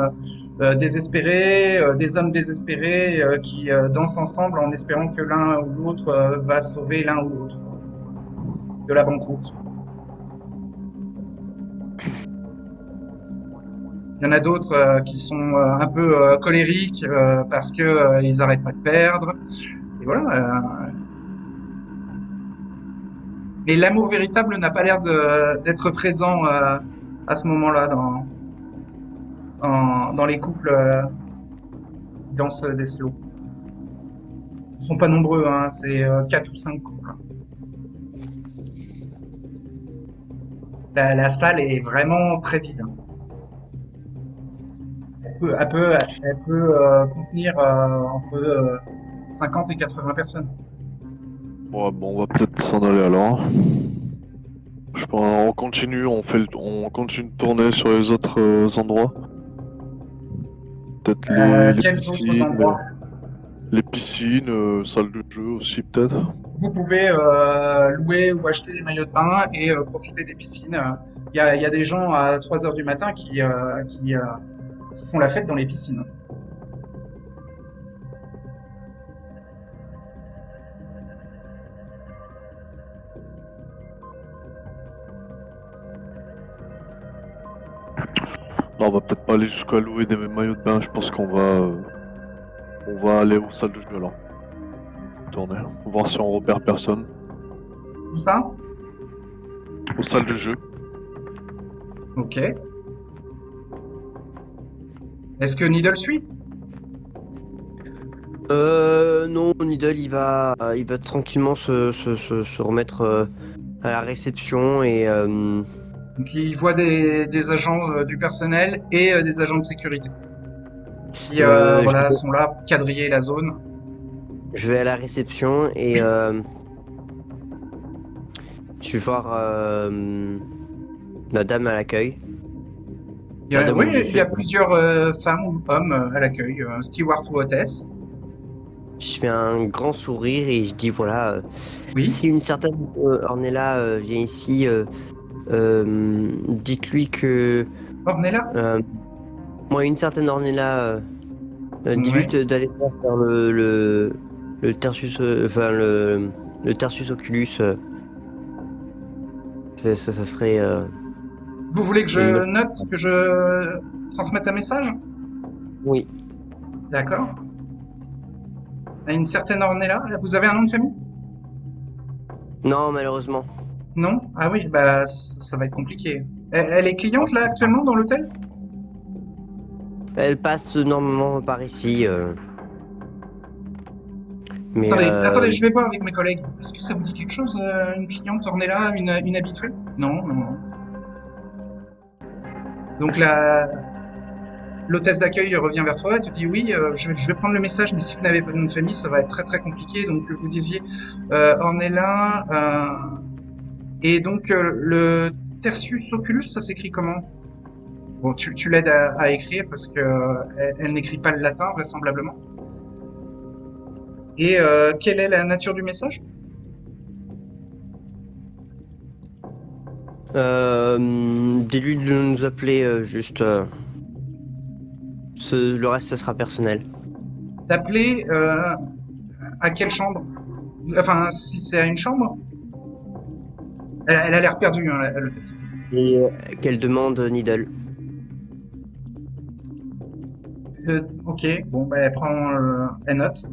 désespérées, des hommes désespérés qui dansent ensemble en espérant que l'un ou l'autre va sauver l'un ou l'autre de la banqueroute. Il y en a d'autres qui sont un peu colériques parce que ils arrêtent pas de perdre. Et voilà. Mais l'amour véritable n'a pas l'air d'être présent à ce moment-là dans les couples qui dansent des slows. Ils sont pas nombreux, hein, c'est 4 ou 5 couples. La salle est vraiment très vide. Elle peut contenir entre 50 et 80 personnes.
Ouais, bon, on va peut-être s'en aller alors. Je pense, on continue, on continue de tourner sur les autres endroits. Peut-être les
Quels autres
piscines,
endroits?
les piscines, salles de jeu aussi peut-être.
Vous pouvez louer ou acheter des maillots de bain et profiter des piscines. Il y a des gens à 3 heures du matin qui font la fête dans les piscines.
Non, on va peut-être pas aller jusqu'à louer des maillots de bain, je pense on va aller aux salles de jeu alors. Tourner, voir si on repère personne.
Tout ça?
Aux salles de jeu.
Ok. Est-ce que Needle suit?
Non, Needle il va tranquillement se remettre à la réception et
Donc il voit des agents du personnel et des agents de sécurité qui voilà, sont là pour quadriller la zone.
je vais à la réception et
Oui.
je vais voir la dame à l'accueil. Madame ou
Oui, il y a
monsieur.
plusieurs femmes ou hommes à l'accueil, steward ou hôtesse.
Je fais un grand sourire et je dis voilà,
Oui.
si une certaine Ornella vient ici, dites-lui que
Ornella?
moi une certaine Ornella, dis-lui
Ouais.
d'aller vers le Tertius, le Tertius Oculus. Ça serait
Vous voulez que
une
je
bonne.
note, que je transmette un message?
Oui.
D'accord. À une certaine Ornella. Vous avez un nom de famille?
Non, malheureusement.
Non? Ah oui, bah ça va être compliqué. Elle est cliente là actuellement dans l'hôtel?
Elle passe normalement par ici. Mais
Attendez, je vais voir avec mes collègues. Est-ce que ça vous dit quelque chose, une cliente Ornella, une habituée? Non, non, non. Donc l'hôtesse d'accueil revient vers toi et te dit oui, je vais prendre le message, mais si vous n'avez pas de nom de famille, ça va être très très compliqué. Donc vous disiez Ornella et donc le Tertius Oculus, ça s'écrit comment? Bon, tu l'aides à écrire parce que elle n'écrit pas le latin vraisemblablement. Et quelle est la nature du message?
dis-lui de nous appeler juste. Le reste, ça sera personnel.
D'appeler à quelle chambre? Enfin, si c'est à une chambre? Elle a l'air perdue, hein, le test.
Et qu'elle demande Needle.
Ok, bon, bah, elle prend, elle note.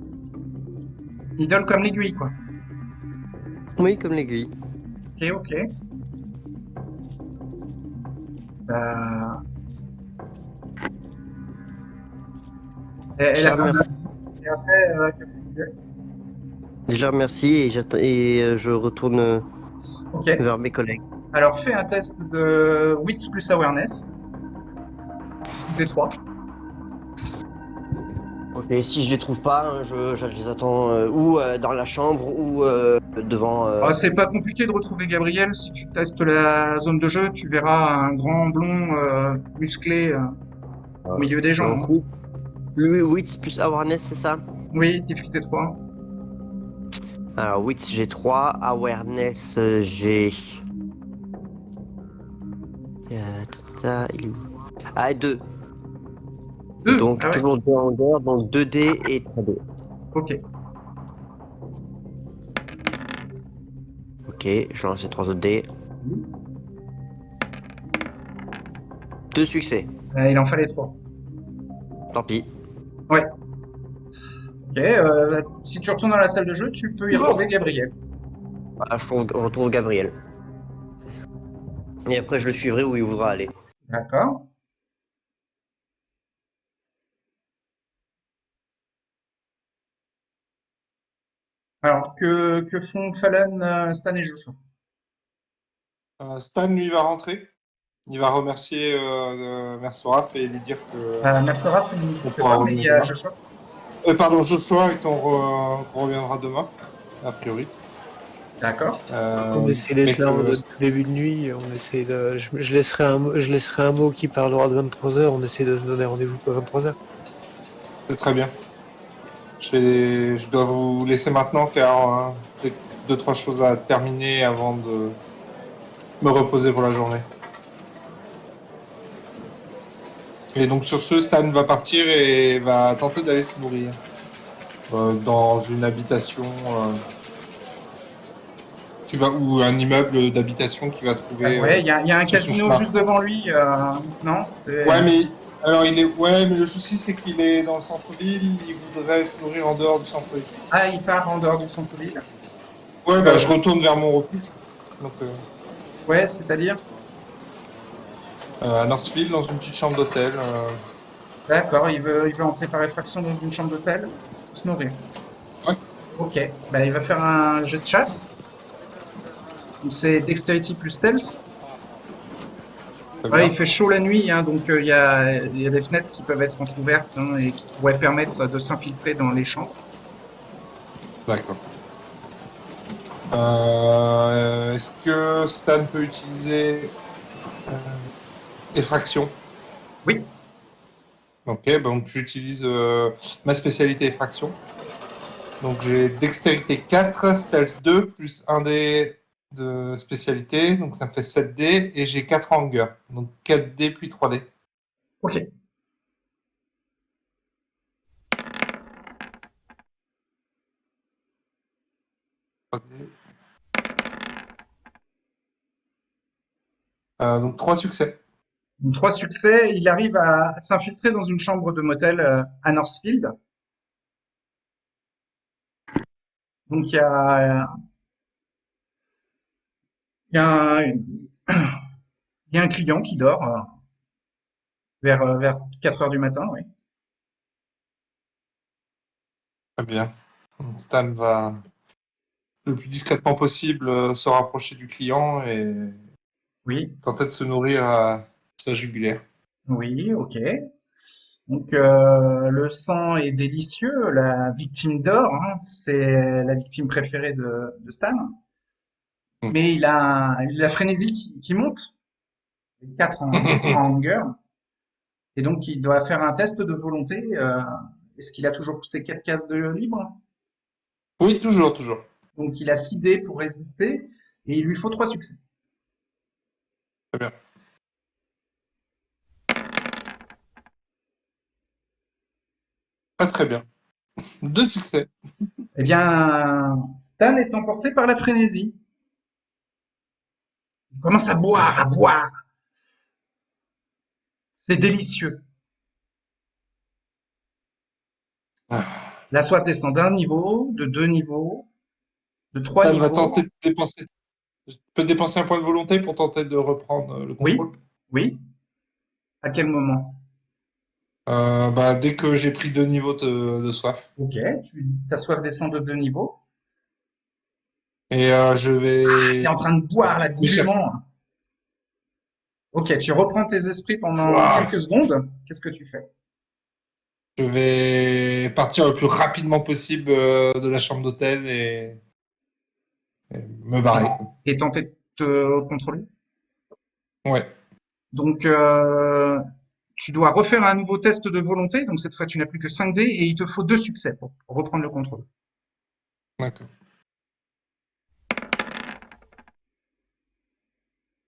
Idole comme l'aiguille, quoi.
Oui, comme l'aiguille.
Ok, ok. Bah,
Je
elle
la
a un
remercie.
avis. Et après, que fait-il?
Je la remercie et, je retourne
Ok.
vers mes collègues.
Alors, fais un test de Wits plus Awareness. Tous les trois.
Ok, si je les trouve pas, hein, je les attends ou dans la chambre ou devant.
Ah, c'est pas compliqué de retrouver Gabriel. Si tu testes la zone de jeu, tu verras un grand blond musclé au milieu des gens,
Donc
hein.
oui, le Wits plus Awareness, c'est ça?
Oui, difficulté 3.
Alors Wits j'ai 3, Awareness j'ai. Il est où? Ah, 2.
2.
Donc
Ah ouais.
toujours 2 en guerre, donc 2D et 3D.
Ok.
Ok, je lance les 3 autres dés. 2 succès.
Il en fallait 3.
Tant pis.
Ouais. Ok. Si tu retournes dans la salle de jeu, tu peux y retrouver Gabriel.
Voilà, retrouve Gabriel. Et après je le suivrai où il voudra aller.
D'accord. Alors, que font Fallon, Stan et Joshua?
Stan, lui, va rentrer. Il va remercier Mersoraf et lui dire que
Mercerat, il
on
ne fait
pourra
pas, mais il
revenir
y a
demain.
Joshua.
Pardon, Joshua, et qu'on reviendra demain, a priori.
D'accord.
On essaie
mais
d'être là en
que
début de nuit. On essaie de... je laisserai un mot qui parlera de 23h. On essaie de se donner rendez-vous pour 23h.
c'est très bien. Je dois vous laisser maintenant car j'ai 2-3 choses à terminer avant de me reposer pour la journée. Et donc sur ce, Stan va partir et va tenter d'aller se nourrir dans une habitation ou un immeuble d'habitation qu'il va trouver
Ouais, il y a un
sur son
casino
chemin.
juste devant lui. Non, c'est.
Ouais, mais alors ouais, mais le souci c'est qu'il est dans le centre-ville. Il voudrait se nourrir en dehors du centre-ville.
Ah, il part en dehors du centre-ville.
Ouais, bah
Euh,
je retourne vers mon refuge. Donc
ouais, c'est-à-dire.
à Northfield, dans une petite chambre d'hôtel.
D'accord, il veut entrer par effraction dans une chambre d'hôtel pour se nourrir.
Ouais,
Ok, bah, il va faire un jet de chasse. Donc c'est Dexterity plus Stealth.
très
Ouais,
bien.
il fait chaud la nuit, hein, donc il y a des fenêtres qui peuvent être entrouvertes, hein, et qui pourraient permettre de s'infiltrer dans les chambres.
D'accord. Est-ce que Stan peut utiliser effraction?
Oui,
Ok, donc j'utilise ma spécialité effraction. Donc j'ai dextérité 4, stealth 2, plus 1 dé de spécialité. Donc ça me fait 7 dés et j'ai 4 en hunger. Donc 4 dés puis 3 dés.
ok.
3 dés. Donc 3 succès.
Donc, 3 succès, il arrive à s'infiltrer dans une chambre de motel à Northfield. Donc il y a un, il y a un client qui dort vers 4 heures du matin, oui.
Très bien. Donc, Stan va le plus discrètement possible se rapprocher du client et
Oui,
tenter de se nourrir à sa jugulaire.
oui, ok. Donc le sang est délicieux, la victime dort, hein, c'est la victime préférée de Stan.
Hmm.
Mais il a la frénésie qui monte, 4 en hunger, et donc il doit faire un test de volonté. Est-ce qu'il a toujours ses 4 cases de libre?
Oui, toujours, toujours.
Donc il a 6 dés pour résister, et il lui faut 3 succès.
Très bien. Pas très bien. 2 succès.
Eh bien, Stan est emporté par la frénésie. Il commence à boire, à boire. C'est délicieux.
Ah.
La soif descend d'un niveau, de 2 niveaux, de 3
Ça va tenter
niveaux.
de dépenser. Je peux dépenser un point de volonté pour tenter de reprendre le
Oui,
contrôle.
oui. À quel moment?
Bah, dès que j'ai pris 2 niveaux de soif.
Ok, ta soif descend de 2 niveaux.
Et je
T'es
vais
en train de boire là,
me chercher.
goulûment. Ok, tu reprends tes esprits pendant
Ouah.
quelques secondes. Qu'est-ce que tu fais?
Je vais partir le plus rapidement possible de la chambre d'hôtel et me barrer, quoi.
Et tenter de te contrôler.
Ouais,
Donc, tu dois refaire un nouveau test de volonté. Donc, cette fois, tu n'as plus que 5 dés et il te faut 2 succès pour reprendre le contrôle.
d'accord.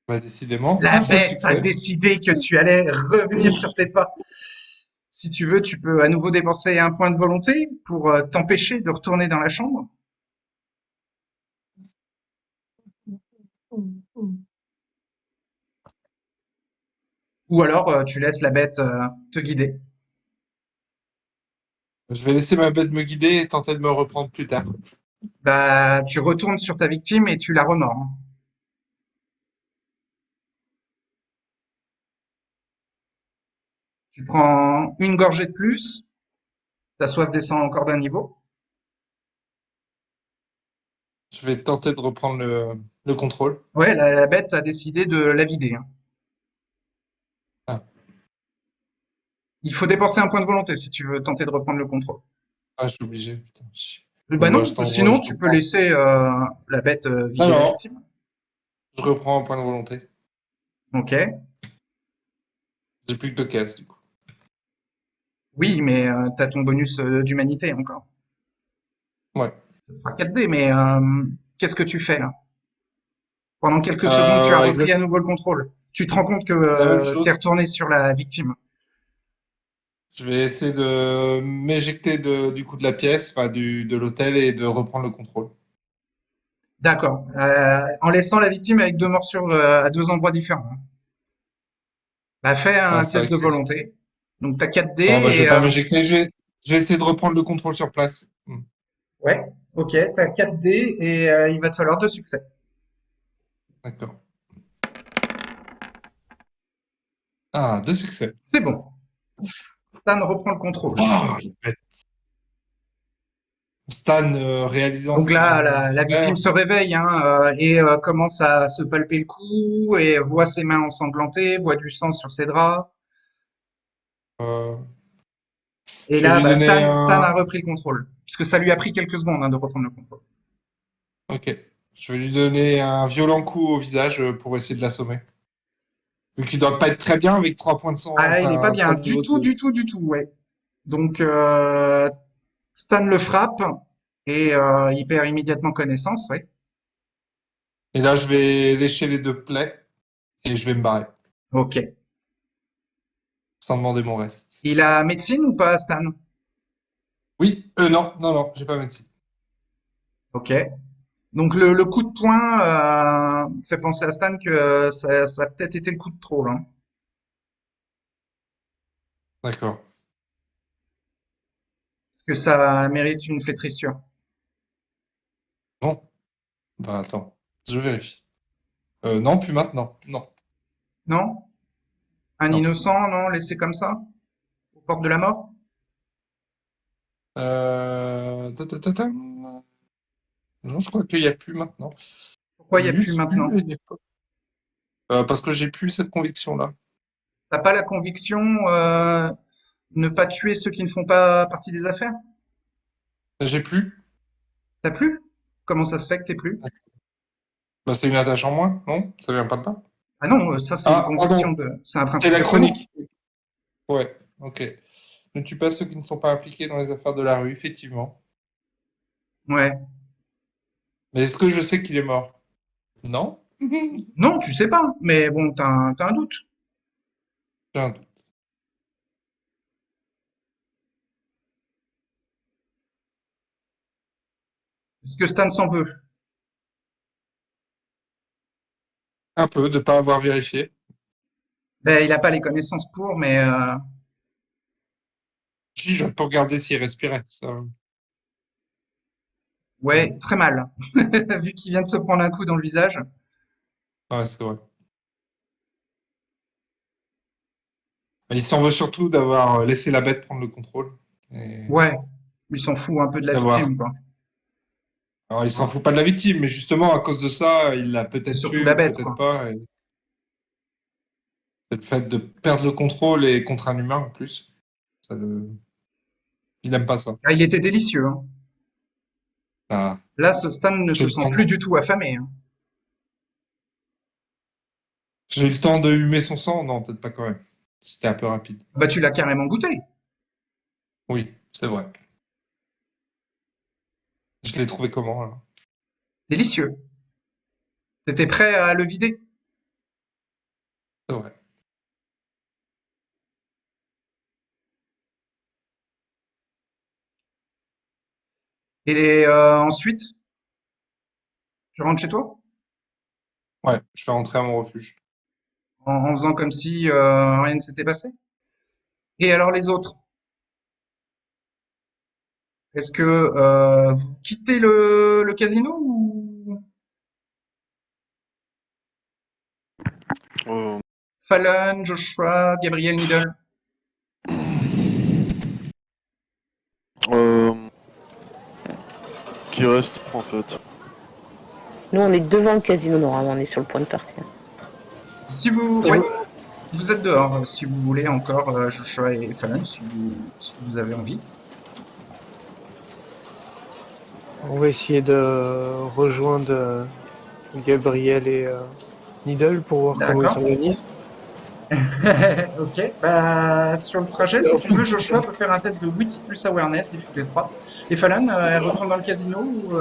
Bah, décidément,
La
un seul
bête a
succès.
décidé que tu allais revenir sur tes pas. Si tu veux, tu peux à nouveau dépenser un point de volonté pour t'empêcher de retourner dans la chambre. Ou alors, tu laisses la bête te guider.
Je vais laisser ma bête me guider et tenter de me reprendre plus tard.
Bah, tu retournes sur ta victime et tu la remords. Tu prends une gorgée de plus, ta soif descend encore d'un niveau.
Je vais tenter de reprendre le contrôle.
Ouais, la bête a décidé de la vider, hein.
Ah,
Il faut dépenser un point de volonté si tu veux tenter de reprendre le contrôle.
ah, je suis obligé. Putain,
Bah
Bon, bah,
non,
je
sinon tu peux
reprends.
laisser la bête
Non,
vider la
non,
victime.
je reprends un point de volonté.
Ok.
J'ai plus que 2 cases, du coup.
Oui, mais t'as ton bonus d'humanité encore.
Ouais.
Ça te fera 4 dés, mais qu'est-ce que tu fais là? Pendant quelques secondes, tu as repris
Exact.
à nouveau le contrôle. Tu te rends compte que
La même
t'es
chose.
retourné sur la victime.
Je vais essayer de m'éjecter du coup de la pièce, enfin de l'hôtel et de reprendre le contrôle.
D'accord. En laissant la victime avec 2 morsures à 2 endroits différents. Bah, fais
Ah,
un
c'est
test
vrai
de
que...
volonté. Donc t'as 4 dés
Non, bah, je vais
et
pas m'éjecter. Je vais essayer de reprendre le contrôle sur place.
ouais, ok, t'as 4 dés et il va te falloir 2 succès.
D'accord. Ah, 2 succès.
C'est bon. Stan reprend le contrôle.
Oh, Stan réalisant
Donc
ce qu'il vient
là,
de
la
faire.
victime se réveille hein, et commence à se palper le cou et voit ses mains ensanglantées, voit du sang sur ses draps.
euh,
Et
je vais
là,
lui
bah,
donner
Stan
un.
a repris le contrôle, puisque ça lui a pris quelques secondes hein, de reprendre le contrôle.
Ok. Je vais lui donner un violent coup au visage pour essayer de l'assommer. Vu qu'il doit pas être très bien avec 3 points de sang,
Ah, il est pas
enfin
bien,
3
du
niveaux
tout,
de.
du tout, du tout, ouais. Donc Stan le frappe et il perd immédiatement connaissance, ouais.
Et là, je vais lécher les 2 plaies et je vais me barrer
Ok.
sans demander mon reste.
Il a médecine ou pas, Stan?
Oui, non, non, non, j'ai pas médecine.
Ok. Donc le coup de poing fait penser à Stan que ça a peut-être été le coup de trop, hein.
D'accord.
Parce que ça mérite une flétrissure.
Bon, bah attends, je vérifie. Non, plus maintenant. Non,
Non? Un
non.
innocent, non? Laissé comme ça? Aux portes de la mort?
Ta. Non, je crois qu'il n'y a plus maintenant.
Pourquoi il n'y a plus
Plus,
maintenant?
plus, il n'y a pas. Parce que j'ai plus cette conviction-là.
T'as pas la conviction ne pas tuer ceux qui ne font pas partie des affaires?
J'ai plus.
T'as plus? Comment ça se fait que t'es plus?
Bah, c'est une attache en moins, non? Ça vient pas de là?
Ah non, ça c'est une
Ah,
conviction
pardon,
c'est un
c'est
principe
la
de
chronique.
chronique.
Ouais, ok. Ne tue pas ceux qui ne sont pas impliqués dans les affaires de la rue, effectivement.
Ouais.
Mais est-ce que je sais qu'il est mort? Non?
Non, tu sais pas, mais bon, t'as un doute.
J'ai un doute.
Est-ce que Stan s'en veut?
Un peu, de pas avoir vérifié.
Ben, il n'a pas les connaissances pour, mais
Si, je peux regarder s'il respirait. Ça...
ouais, très mal. Vu qu'il vient de se prendre un coup dans le visage.
Ouais, c'est vrai. Il s'en veut surtout d'avoir laissé la bête prendre le contrôle. Et
Ouais, il s'en fout un peu de la
d'avoir.
victime, quoi.
Alors, il s'en fout pas de la victime, mais justement, à cause de ça, il l'a
C'est
peut-être
surtout
tué
la
ou
bête,
peut-être
quoi.
pas. Et c'est le fait de perdre le contrôle et contre un humain en plus. Ça le... Il aime pas ça.
Ah, il était délicieux, hein.
Ça-
Là, ce Stan ne
J'ai
se
eu le
sent
temps
plus
de...
du tout affamé, hein.
J'ai eu le temps de humer son sang? Non, peut-être pas quand même. C'était un peu rapide.
Bah, tu l'as carrément goûté.
Oui, c'est vrai. Je l'ai trouvé comment, là?
Délicieux. T'étais prêt à le vider.
C'est vrai.
Et ensuite, tu rentres chez toi
Ouais, je vais rentrer à mon refuge.
en faisant comme si rien ne s'était passé. Et alors les autres? Est-ce que vous quittez le casino ou
Euh,
Fallon, Joshua, Gabriel Needle?
euh, qui reste en fait.
Nous, on est devant le casino, normalement, on est sur le point de partir.
Si vous,
Et
ouais,
vous
vous êtes dehors, si vous voulez encore Joshua et Fallon, si vous avez envie.
On va essayer de rejoindre Gabriel et Needle pour voir comment ils
D'accord.
s'organisent.
Ok. Bah, sur le trajet, si tu veux, Joshua peut faire un test de wit plus awareness, difficulté 3. Et Fallon, elle retourne dans le casino ou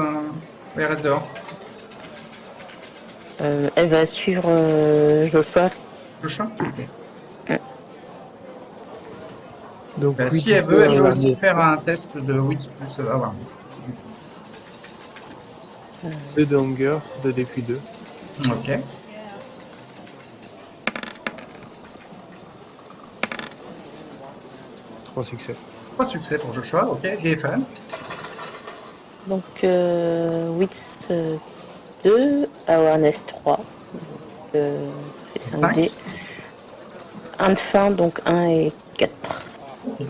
elle reste dehors?
Elle va suivre Joshua.
Joshua? Ok.
Donc
Bah,
oui,
si elle veut, elle peut aussi faire un test de wit plus awareness.
2 de hunger, 2 D puis 2.
Ok.
3 succès.
3 succès pour Joshua, ok. Et Fallon?
Donc, Wits 2, Awareness 3. Donc, ça fait 5 dés. 1 de fin, donc 1 et 4.
Ok.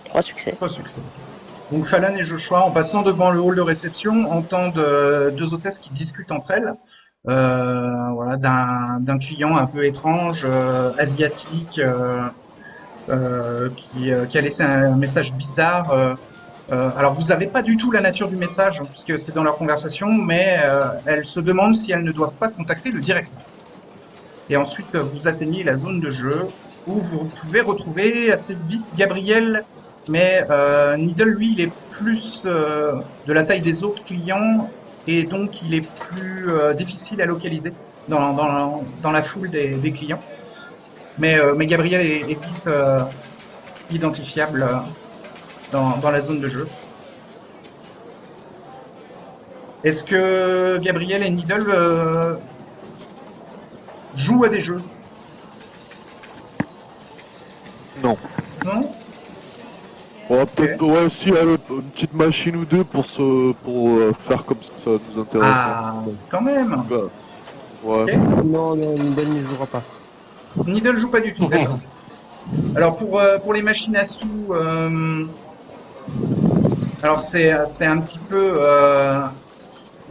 Trois succès.
3 succès. Donc Fallon et Joshua, en passant devant le hall de réception, entendent deux hôtesses qui discutent entre elles, voilà, d'un client un peu étrange, asiatique, qui a laissé un message bizarre. Alors vous n'avez pas du tout la nature du message, hein, puisque c'est dans leur conversation, mais elles se demandent si elles ne doivent pas contacter le directeur. Et ensuite, vous atteignez la zone de jeu où vous pouvez retrouver assez vite Gabriel, mais Needle, lui, il est plus de la taille des autres clients et donc il est plus difficile à localiser dans la foule des clients. Mais Gabriel est vite identifiable dans la zone de jeu. Est-ce que Gabriel et Needle jouent à des jeux?
Non.
Non?
On va peut-être ouais, si une petite machine ou deux pour faire comme ça nous intéresse.
Ah, quand même.
Ouais.
Ok.
Non, Needle ne jouera pas.
Needle joue pas du tout, d'accord. Alors pour les machines à sous, alors c'est un petit peu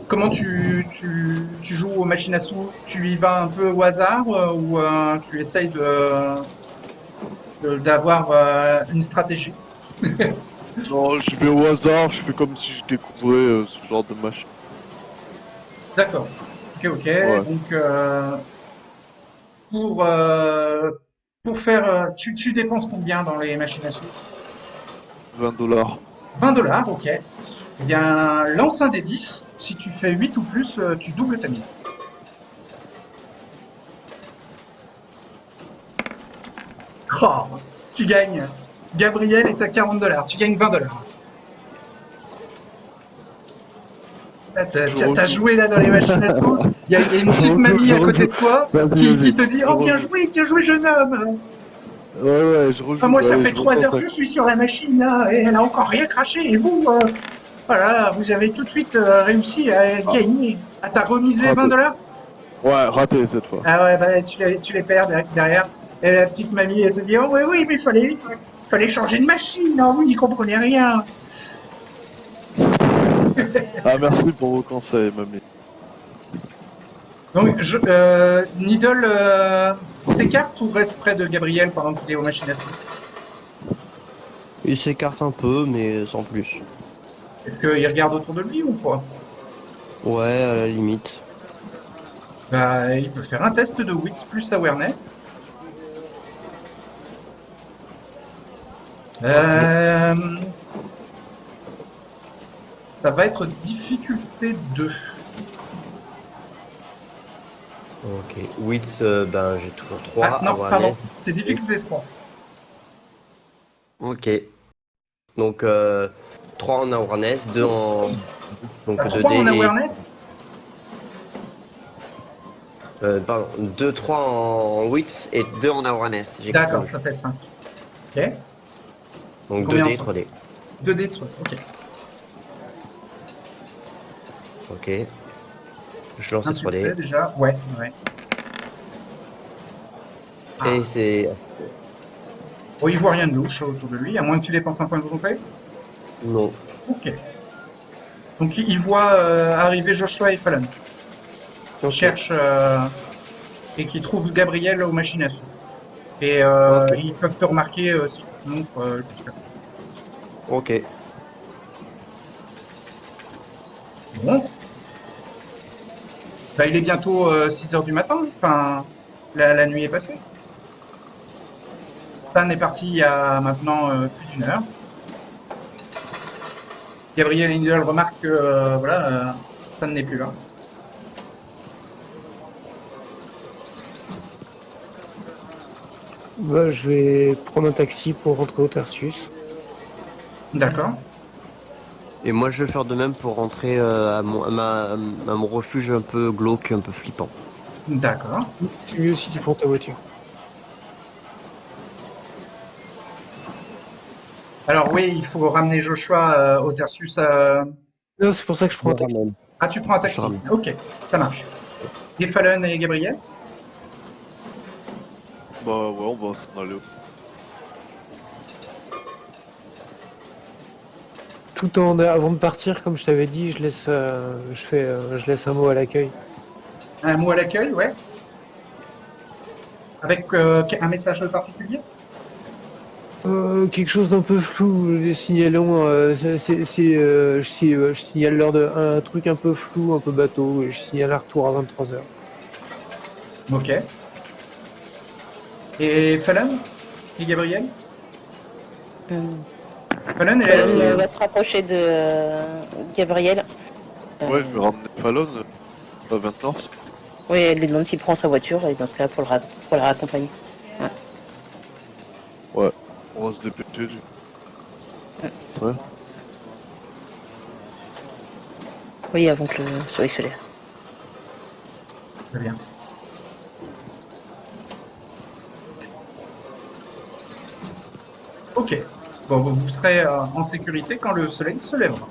comment tu joues aux machines à sous? Tu y vas un peu au hasard ou tu essayes d'avoir une stratégie?
Non, je vais au hasard, je fais comme si je découvrais ce genre de machine.
D'accord. Ok.
Ouais.
Donc pour euh, pour faire, tu dépenses combien dans les machines à sous?
$20.
20 $, ok. Eh bien, lance un des 10. Si tu fais 8 ou plus, tu doubles ta mise. Oh, tu gagnes. Gabriel est à $40. Tu gagnes $20. Ah, t'as joué là dans les machines à sous. Il y a une petite mamie à côté de toi qui te dit: Oh, bien joué, jeune homme.
Ouais, je rejoue.
Ah, moi, ça
ouais,
fait
je
3 heures
retente.
que je suis sur la machine là, et elle a encore rien craché. Et vous, voilà, vous avez tout de suite réussi à gagner. Ah, t'as remisé
Raté.
$20?
Ouais, raté cette fois.
Ah ouais, bah tu les perds derrière. Et la petite mamie, elle te dit: Oh, oui, mais fallait changer de machine. Non, vous n'y comprenez rien.
Ah, merci pour vos conseils, mamie.
Donc, Needle s'écarte ou reste près de Gabriel pendant qu'il est aux machines à sous?
Il s'écarte un peu, mais sans plus.
Est-ce qu'il regarde autour de lui ou pas?
Ouais, à la limite.
Bah, il peut faire un test de Wits plus Awareness. Euh, Ça va être difficulté 2.
Ok. Wits, ben j'ai toujours 3.
Ah non,
Awareness.
pardon, c'est difficulté 3.
Ok. Donc 3 en awareness, 2 en. Donc
T'as
2
3 en
dés et.
Awareness?
Pardon, 2, 3 en wits et 2 en awareness. J'ai
D'accord,
confondu.
ça fait 5. Ok.
Donc 2
Combien
dés,
en
3 dés.
2 dés, trucs. Ok.
Ok. Je lance
Un
les 3
succès
dés.
déjà. Ouais. Ah.
Et c'est.
Bon, il voit rien de louche autour de lui, à moins que tu dépenses un point de volonté.
Non.
Ok. Donc il voit arriver Joshua et Fallon. Il
Ok.
cherche et qui trouve Gabriel aux machines à sous. Et
Ok.
ils peuvent te remarquer si tu te montres juste à côté.
Ok.
Bon. Bah, il est bientôt 6 heures du matin. Enfin, la nuit est passée. Stan est parti il y a maintenant plus d'une heure. Gabriel et Needle remarquent que voilà, Stan n'est plus là.
Bah, je vais prendre un taxi pour rentrer au Tertius.
D'accord.
Et moi je vais faire de même pour rentrer à mon refuge un peu glauque, un peu flippant.
D'accord.
C'est mieux si tu prends ta voiture.
Alors oui, il faut ramener Joshua au Tertius.
Non, c'est pour ça que je
Je
prends
me
un taxi.
ramène.
Ah, tu prends un
Je
taxi.
ramène.
Ok, ça marche. Et Fallon et Gabriel?
Bah ouais, on va s'en aller.
Avant de partir, comme je t'avais dit, je laisse un mot à l'accueil.
Un mot à l'accueil, ouais. Avec un message particulier?
Quelque chose d'un peu flou, signalons, je signale un truc un peu flou, un peu bateau, et je signale un retour à 23h.
Ok. Et Fallon? Et Gabriel? Fallon, elle est
Fallon
à pied.
va se rapprocher de Gabriel.
Ouais, je vais ramener Fallon à 29.
Oui, elle lui demande s'il prend sa voiture et dans ce cas pour la raccompagner.
Ouais, on va se dépêcher. Ouais.
Oui, avant que le soleil se lève.
Très bien. Ok. Bon, vous serez en sécurité quand le soleil se lèvera.